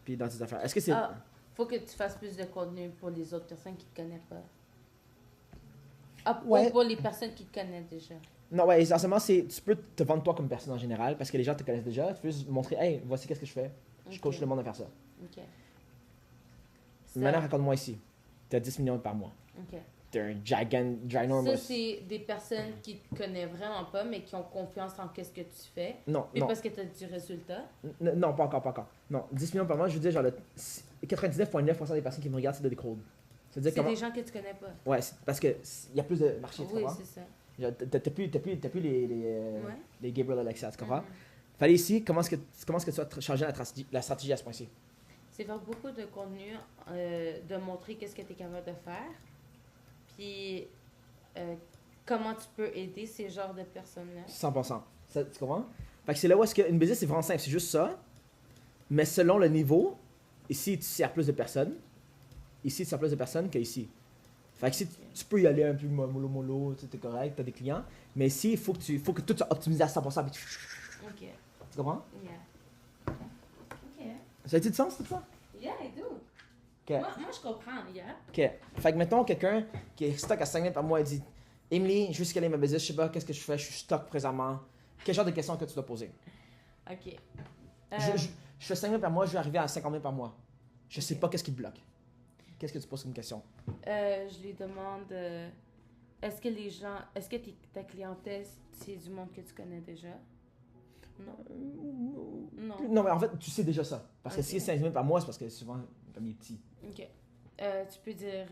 [SPEAKER 1] Puis dans tes affaires. Est-ce que c'est.
[SPEAKER 2] Ah, faut que tu fasses plus de contenu pour les autres personnes qui te connaissent pas. Ah,
[SPEAKER 1] Ouais.
[SPEAKER 2] pour les personnes qui te connaissent déjà.
[SPEAKER 1] Non, ouais, essentiellement, c'est. Tu peux te vendre toi comme personne en général parce que les gens te connaissent déjà. Tu peux juste montrer, hey, voici qu'est-ce que je fais. Je coach
[SPEAKER 2] Ok.
[SPEAKER 1] le monde à faire ça.
[SPEAKER 2] Ok.
[SPEAKER 1] Maintenant, raconte-moi ici. Tu as 10 millions par mois.
[SPEAKER 2] Ok.
[SPEAKER 1] Tu es un ginormous.
[SPEAKER 2] Ça, c'est des personnes qui te connaissent vraiment pas, mais qui ont confiance en qu'est-ce que tu fais.
[SPEAKER 1] Non,
[SPEAKER 2] Mais
[SPEAKER 1] non.
[SPEAKER 2] parce que tu as du résultat.
[SPEAKER 1] Non, pas encore, pas encore. Non, 10 millions par mois, je veux dire, genre, 99,9% des personnes qui me regardent, c'est de cold. C'est-à-dire
[SPEAKER 2] C'est
[SPEAKER 1] comment.
[SPEAKER 2] des gens que tu connais pas.
[SPEAKER 1] Ouais, parce qu'il y a plus de marché, tu
[SPEAKER 2] Oui,
[SPEAKER 1] comprends?
[SPEAKER 2] c'est ça.
[SPEAKER 1] Genre, T'as plus
[SPEAKER 2] Ouais.
[SPEAKER 1] les Gabriel Alexa, tu comprends?
[SPEAKER 2] Mhm.
[SPEAKER 1] Fallait ici, comment est-ce que tu vas changer la stratégie à ce point-ci?
[SPEAKER 2] C'est faire beaucoup de contenu, de montrer qu'est-ce que tu es capable de faire, puis comment tu peux aider ces genres de personnes-là.
[SPEAKER 1] 100%. Tu comprends? Fait que c'est là où est-ce qu'une business, c'est vraiment simple. C'est juste ça. Mais selon le niveau, ici, tu sers plus de personnes. Ici, tu sers plus de personnes qu'ici. Fait que si tu peux y aller un peu mollo, tu es correct, tu as des clients. Mais ici, il faut que tout soit optimisé à 100%. Puis
[SPEAKER 2] Ok.
[SPEAKER 1] tu comprends?
[SPEAKER 2] Yeah. Ok.
[SPEAKER 1] Ça a-tu du sens, tout ça?
[SPEAKER 2] Yeah, I do.
[SPEAKER 1] Ok.
[SPEAKER 2] Moi, je comprends, yeah.
[SPEAKER 1] Ok. Fait que mettons quelqu'un qui est stock à 5 000 par mois et dit Emily, je veux scaler ma business, je sais pas qu'est-ce que je fais, je suis stock présentement. Quel genre de questions que tu dois poser?
[SPEAKER 2] Ok.
[SPEAKER 1] Je fais 5 000 par mois, je vais arriver à 50 000 par mois. Je sais
[SPEAKER 2] Ok.
[SPEAKER 1] pas qu'est-ce qui te bloque. Qu'est-ce que tu poses comme question?
[SPEAKER 2] Je lui demande est-ce que ta clientèle, c'est du monde que tu connais déjà? Non. Non.
[SPEAKER 1] Non, mais en fait, tu sais déjà ça. Parce que
[SPEAKER 2] Ok.
[SPEAKER 1] si c'est 5 000 par mois, c'est parce que souvent, comme il est petit.
[SPEAKER 2] Ok. Tu peux dire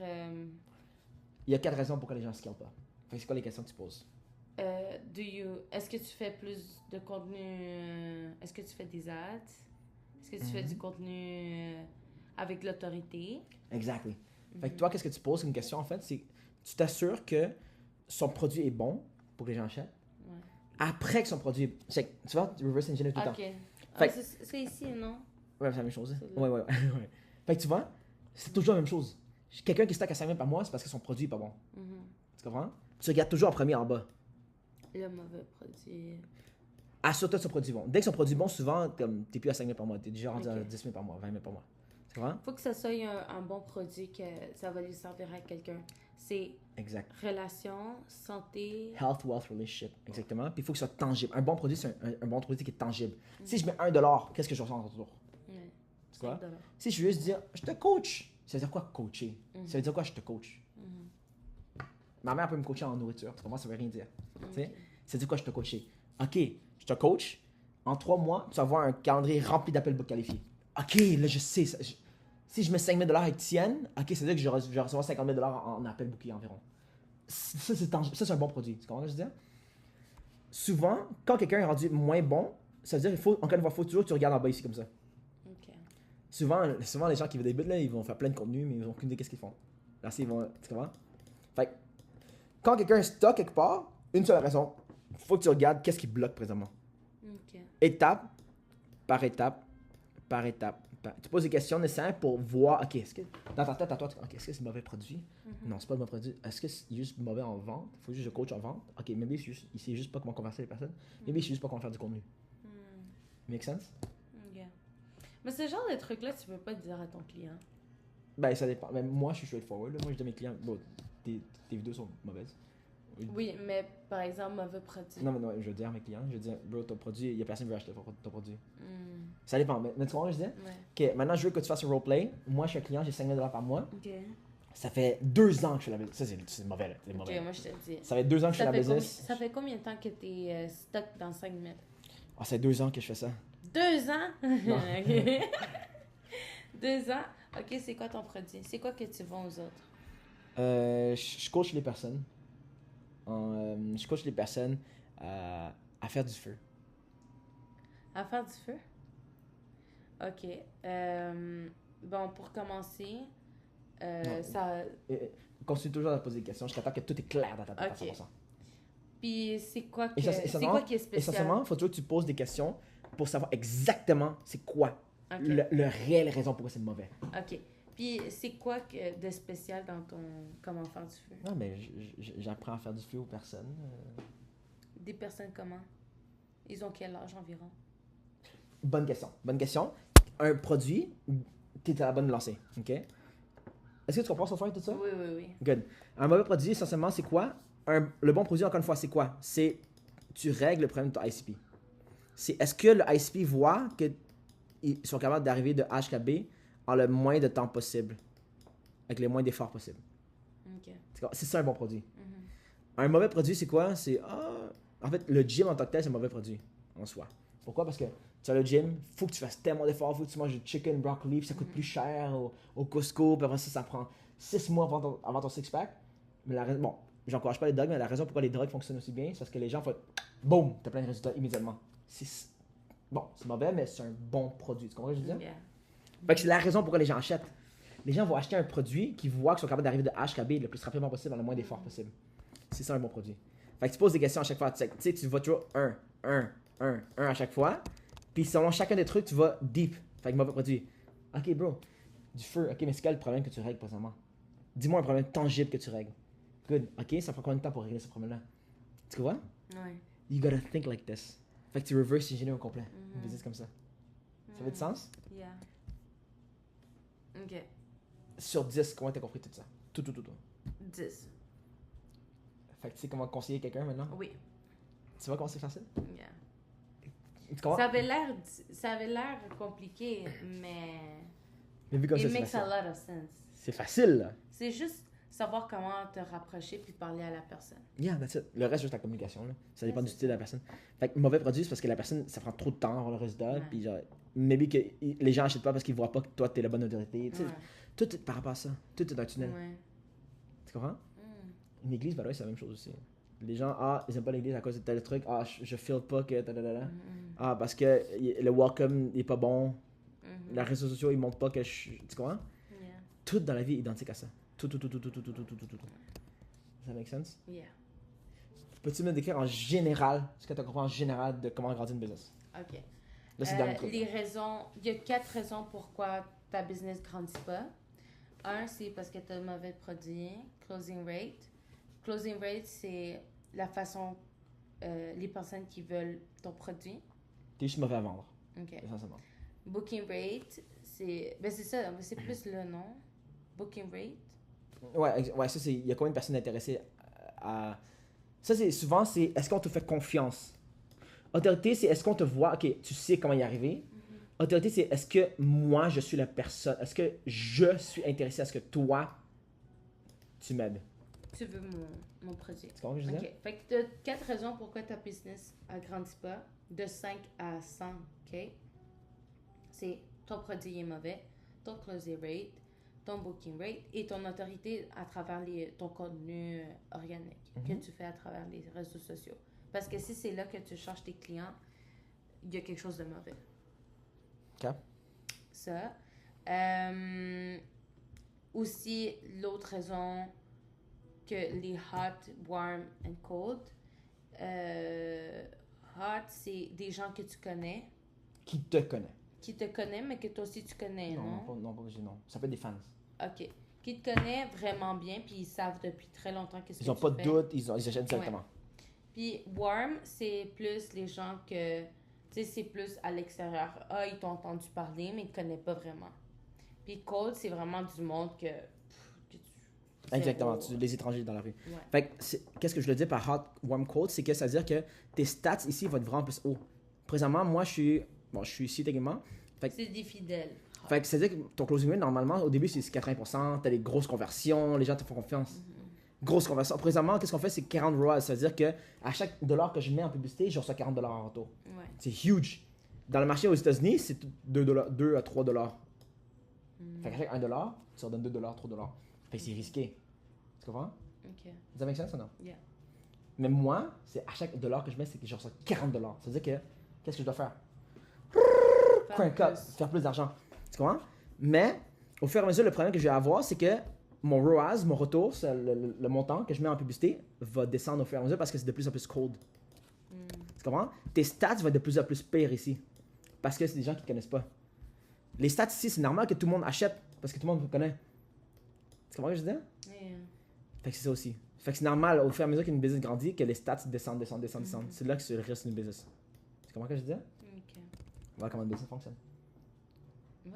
[SPEAKER 1] Il y a 4 raisons pourquoi les gens ne scalent pas. Fait que c'est quoi les questions que tu poses?
[SPEAKER 2] est-ce que tu fais plus de contenu est-ce que tu fais des ads? Est-ce que tu fais du contenu avec l'autorité?
[SPEAKER 1] Exactly. Fait que toi, qu'est-ce que tu poses comme question en fait? C'est tu t'assures que son produit est bon pour que les gens achètent.
[SPEAKER 2] Ouais.
[SPEAKER 1] Après que son produit est. Tu vois, tu reverse engineer tout le temps.
[SPEAKER 2] Ok.
[SPEAKER 1] Fait-
[SPEAKER 2] C'est ici, non?
[SPEAKER 1] Ouais, c'est la même chose.
[SPEAKER 2] C'est là.
[SPEAKER 1] Ouais, ouais, ouais. Fait que tu vois, c'est toujours la même chose. Quelqu'un qui stack à 5 000 par mois, c'est parce que son produit est pas bon.
[SPEAKER 2] Mhm.
[SPEAKER 1] Tu comprends? Tu regardes toujours en premier en bas.
[SPEAKER 2] Le mauvais produit.
[SPEAKER 1] Assure-toi que son produit est bon. Dès que son produit est bon, souvent, comme t'es plus à 5 000 par mois, t'es déjà rendu à
[SPEAKER 2] Ok.
[SPEAKER 1] 10 000 par mois, 20 000 par mois. Tu comprends?
[SPEAKER 2] Faut que ça soit un bon produit que ça va lui servir à quelqu'un. C'est
[SPEAKER 1] Exact.
[SPEAKER 2] relation, santé.
[SPEAKER 1] Health, wealth, relationship. Exactement. Puis il faut que ce soit tangible. Un bon produit, c'est un bon produit qui est tangible. Si je mets $1, qu'est-ce que je ressens en retour?
[SPEAKER 2] Ouais.
[SPEAKER 1] C'est quoi?
[SPEAKER 2] $5.
[SPEAKER 1] Si je veux juste dire, je te coach, ça veut dire quoi coacher? Ça veut dire quoi je te coach?
[SPEAKER 2] Mhm.
[SPEAKER 1] Ma mère peut me coacher en nourriture. Tu comprends? Ça veut rien dire. Tu sais?
[SPEAKER 2] Ok.
[SPEAKER 1] Ça veut dire quoi je te coacher? Ok, je te coach. En 3 mois, tu vas avoir un calendrier rempli d'appels book qualifiés. Ok, là je sais. Si je mets 5 000 $ avec Tienne, ok, ça veut dire que je vais recevoir 50 000 $ en appels bookés environ. Ça, c'est un bon produit. Tu comprends ce que je veux dire? Souvent, quand quelqu'un est rendu moins bon, ça veut dire qu'il faut, encore une fois, faut toujours que tu regardes en bas ici comme ça. Souvent, les gens qui débutent, là, ils vont faire plein de contenu, mais ils n'ont aucune idée qu'est-ce qu'ils font. Là, ils vont. Tu comprends? Fait que, quand quelqu'un est stock quelque part, une seule raison, faut que tu regardes qu'est-ce qui bloque présentement.
[SPEAKER 2] OK.
[SPEAKER 1] Étape par étape, par étape. Tu poses des questions nécessaires pour voir, ok, est-ce que dans ta tête à toi, ok, est-ce que c'est mauvais produit? Non, c'est pas le mauvais produit. Est-ce que c'est juste mauvais en vente? Faut juste que je coach en vente? Ok, maybe il sait juste pas comment converser les personnes. Maybe il sait juste pas comment faire du contenu. Make sense?
[SPEAKER 2] OK. Mais ce genre de truc-là, tu peux pas dire à ton client.
[SPEAKER 1] Ben, ça dépend. Mais moi, je suis straightforward. Là. Moi, je dis à mes clients, bon, tes vidéos sont mauvaises.
[SPEAKER 2] Oui, mais par exemple, mauvais produit.
[SPEAKER 1] Non, mais non, je veux dire à mes clients, je veux dire, bro, ton produit, il y a personne qui veut acheter ton produit. Ça dépend. Mais tu vois, je disais,
[SPEAKER 2] Ouais.
[SPEAKER 1] ok, maintenant, je veux que tu fasses un roleplay. Moi, je suis un client, j'ai 5 000 $ par mois.
[SPEAKER 2] OK.
[SPEAKER 1] Ça fait 2 ans que je fais la business. Ça, c'est mauvais, là. C'est mauvais.
[SPEAKER 2] OK, moi, je te dis.
[SPEAKER 1] Ça fait 2 ans que je fais la business.
[SPEAKER 2] Ça fait combien de temps que t'es stock dans 5 000?
[SPEAKER 1] Ah, ça fait 2 ans que je fais ça.
[SPEAKER 2] 2 ans?
[SPEAKER 1] Non.
[SPEAKER 2] OK. 2 ans? OK, c'est quoi ton produit? C'est quoi que tu vends aux autres?
[SPEAKER 1] Je coach les personnes. Je coach les personnes à faire du feu.
[SPEAKER 2] À faire du feu? OK. Bon, pour commencer, ça...
[SPEAKER 1] Continue toujours à poser des questions jusqu'à temps que tout est clair dans ta tête.
[SPEAKER 2] Ok.
[SPEAKER 1] À 100%.
[SPEAKER 2] Puis c'est quoi qui
[SPEAKER 1] Essentiellement,
[SPEAKER 2] est spécial?
[SPEAKER 1] essentiellement, il faut toujours que tu poses des questions pour savoir exactement c'est quoi
[SPEAKER 2] OK.
[SPEAKER 1] le réel raison pourquoi c'est mauvais.
[SPEAKER 2] OK. Puis c'est quoi de spécial dans ton comment faire du feu?
[SPEAKER 1] Non, mais j'apprends à faire du feu aux personnes.
[SPEAKER 2] Des personnes comment? Ils ont quel âge environ?
[SPEAKER 1] Bonne question. Bonne question. Un produit, tu es à la bonne lancée. OK? Est-ce que tu comprends so far tout ça?
[SPEAKER 2] Oui, oui, oui.
[SPEAKER 1] Good. Un mauvais produit, essentiellement, c'est quoi? Le bon produit, encore une fois, c'est quoi? C'est tu règles le problème de ton ICP. C'est est-ce que le ICP voit qu'ils sont capables d'arriver de H à B en le moins de temps possible, avec le moins d'efforts possible.
[SPEAKER 2] OK.
[SPEAKER 1] C'est ça un bon produit. Un mauvais produit, c'est quoi? C'est en fait, le gym en tant que tel, c'est un mauvais produit en soi. Pourquoi? Parce que tu as le gym, faut que tu fasses tellement d'efforts, faut que tu manges du chicken, broccoli, puis ça coûte plus cher au Costco, puis après ça prend 6 mois avant ton six-pack. Mais bon, j'encourage pas les drogues, mais la raison pourquoi les drogues fonctionnent aussi bien, c'est parce que les gens font boum, t'as plein de résultats immédiatement. Bon, c'est mauvais, mais c'est un bon produit. Tu comprends ce que je veux dire?
[SPEAKER 2] Yeah.
[SPEAKER 1] Fait que c'est la raison pourquoi les gens achètent. Les gens vont acheter un produit qui voient qu'ils sont capables d'arriver de H à B le plus rapidement possible, dans le moins d'efforts possible. C'est ça un bon produit. Fait que tu poses des questions à chaque fois. Tu sais, tu vas toujours un à chaque fois. Puis selon chacun des trucs, tu vas deep. Fait que mauvais produit. Ok, bro, du feu. Ok, mais c'est quel le problème que tu règles présentement? Dis-moi un problème tangible que tu règles. Good. Ok, ça prend combien de temps pour régler ce problème-là? Tu vois?
[SPEAKER 2] Ouais.
[SPEAKER 1] You gotta think like this. Fait que tu reverse engineer au complet. Une business comme ça. Ça fait du sens?
[SPEAKER 2] Yeah. OK.
[SPEAKER 1] Sur 10, comment t'as compris tout ça? Tout.
[SPEAKER 2] 10.
[SPEAKER 1] Fait que tu sais comment conseiller quelqu'un maintenant?
[SPEAKER 2] Oui.
[SPEAKER 1] Tu vois comment c'est facile?
[SPEAKER 2] Yeah.
[SPEAKER 1] Tu comprends?
[SPEAKER 2] Ça avait l'air compliqué, mais
[SPEAKER 1] Mais vu comme ça,
[SPEAKER 2] it
[SPEAKER 1] c'est
[SPEAKER 2] makes a
[SPEAKER 1] facile.
[SPEAKER 2] lot of sense.
[SPEAKER 1] C'est facile, là.
[SPEAKER 2] C'est juste savoir comment te rapprocher puis parler à la personne.
[SPEAKER 1] Yeah, that's it. Le reste, c'est juste la communication, là. Ça dépend
[SPEAKER 2] Ouais,
[SPEAKER 1] du
[SPEAKER 2] c'est
[SPEAKER 1] style de la personne. Fait que mauvais produit, c'est parce que la personne, ça prend trop de temps à avoir le résultat.
[SPEAKER 2] Ouais.
[SPEAKER 1] Puis genre, maybe que les gens achètent pas parce qu'ils voient pas que toi, t'es la bonne autorité. Tu sais,
[SPEAKER 2] Ouais.
[SPEAKER 1] tout est par rapport à ça. Tout est un tunnel.
[SPEAKER 2] Ouais.
[SPEAKER 1] Tu comprends? Une église, bah ouais, c'est la même chose aussi. Les gens, ils aiment pas l'église à cause de tel truc. Je feel pas que. Parce que le welcome n'est pas bon. Les réseaux sociaux, ils montrent pas que tu comprends?
[SPEAKER 2] Yeah.
[SPEAKER 1] Tout dans la vie est identique à ça. Tout. Ça make sense?
[SPEAKER 2] Yeah.
[SPEAKER 1] Peux-tu me décrire en général ce que tu as compris en général de comment grandir une business?
[SPEAKER 2] OK.
[SPEAKER 1] Là, c'est le dernier truc.
[SPEAKER 2] Les raisons, il y a 4 raisons pourquoi ta business ne grandit pas. Un, c'est parce que tu as un mauvais produit, closing rate. Closing rate, c'est la façon, les personnes qui veulent ton produit.
[SPEAKER 1] T'es juste mauvais à vendre,
[SPEAKER 2] OK.
[SPEAKER 1] essentiellement.
[SPEAKER 2] Booking rate, c'est ça, c'est plus le nom. Booking rate.
[SPEAKER 1] Ouais, ça, c'est. Il y a combien de personnes intéressées à. Ça, c'est souvent, c'est est-ce qu'on te fait confiance? Autorité, c'est est-ce qu'on te voit, ok, tu sais comment y arriver. Autorité, c'est est-ce que moi, je suis la personne, est-ce que je suis intéressé à ce que toi, tu m'aides?
[SPEAKER 2] Tu veux mon produit.
[SPEAKER 1] Tu comprends ce que je veux dire?
[SPEAKER 2] OK. Fait que tu as 4 raisons pourquoi ta business ne grandit pas, de 5 à 100, OK? C'est ton produit est mauvais, ton closing rate, ton booking rate et ton autorité à travers ton contenu organique que tu fais à travers les réseaux sociaux. Parce que si c'est là que tu cherches tes clients, il y a quelque chose de mauvais.
[SPEAKER 1] OK.
[SPEAKER 2] Ça. Aussi, l'autre raison que les hot, warm and cold. Hot, c'est des gens que tu connais.
[SPEAKER 1] Qui te connaît.
[SPEAKER 2] Qui te connaît, mais que toi aussi tu connais, non?
[SPEAKER 1] Non, pas non. Ça peut être des fans.
[SPEAKER 2] OK. Qui te connaît vraiment bien, puis ils savent depuis très longtemps qu'est-ce que tu fais.
[SPEAKER 1] Ils n'ont pas de doute, ils achètent directement.
[SPEAKER 2] Ouais. Puis warm, c'est plus les gens que... Tu sais, c'est plus à l'extérieur. Ah, ils t'ont entendu parler, mais ils te connaissent pas vraiment. Puis cold, c'est vraiment du monde que
[SPEAKER 1] Exactement, les étrangers dans la rue.
[SPEAKER 2] Ouais.
[SPEAKER 1] Fait que, qu'est-ce que je le dis par hot, warm, cold, c'est que ça veut dire que tes stats ici vont être vraiment plus hauts. Présentement, moi, je suis ici techniquement.
[SPEAKER 2] C'est des fidèles.
[SPEAKER 1] Fait que ça veut dire que ton closing rate, normalement, au début, c'est 80%, t'as des grosses conversions, les gens te font confiance. Grosse conversion. Présentement, qu'est-ce qu'on fait, c'est 40 ROAS. Ça veut dire que à chaque dollar que je mets en publicité, je reçois 40 en retour.
[SPEAKER 2] Ouais.
[SPEAKER 1] C'est huge. Dans le marché aux États-Unis, c'est 2 à 3 dollars. Fait qu'à chaque 1 dollar, tu redonnes 2 dollars, 3 dollars. Fait que c'est risqué. Tu comprends?
[SPEAKER 2] OK.
[SPEAKER 1] Ça make sense ou non?
[SPEAKER 2] Yeah.
[SPEAKER 1] Mais moi, c'est à chaque dollar que je mets, c'est que je reçois 40 dollars. Ça veut dire que, qu'est-ce que je dois faire? Faire plus d'argent. Tu comprends? Mais, au fur et à mesure, le problème que je vais avoir, c'est que mon ROAS, mon retour, le montant que je mets en publicité, va descendre au fur et à mesure parce que c'est de plus en plus cold. Tu comprends? Tes stats vont être de plus en plus pires ici. Parce que c'est des gens qui ne te connaissent pas. Les stats ici, c'est normal que tout le monde achète parce que tout le monde vous connaît. Tu comprends ce que je veux dire?
[SPEAKER 2] Yeah.
[SPEAKER 1] Fait que c'est ça aussi. Fait que c'est normal, au fur et à mesure qu'une business grandit, que les stats descendent. C'est là que c'est le reste d'une business. Tu comprends ce que je veux dire?
[SPEAKER 2] OK.
[SPEAKER 1] Voilà comment une business fonctionne.
[SPEAKER 2] Wow.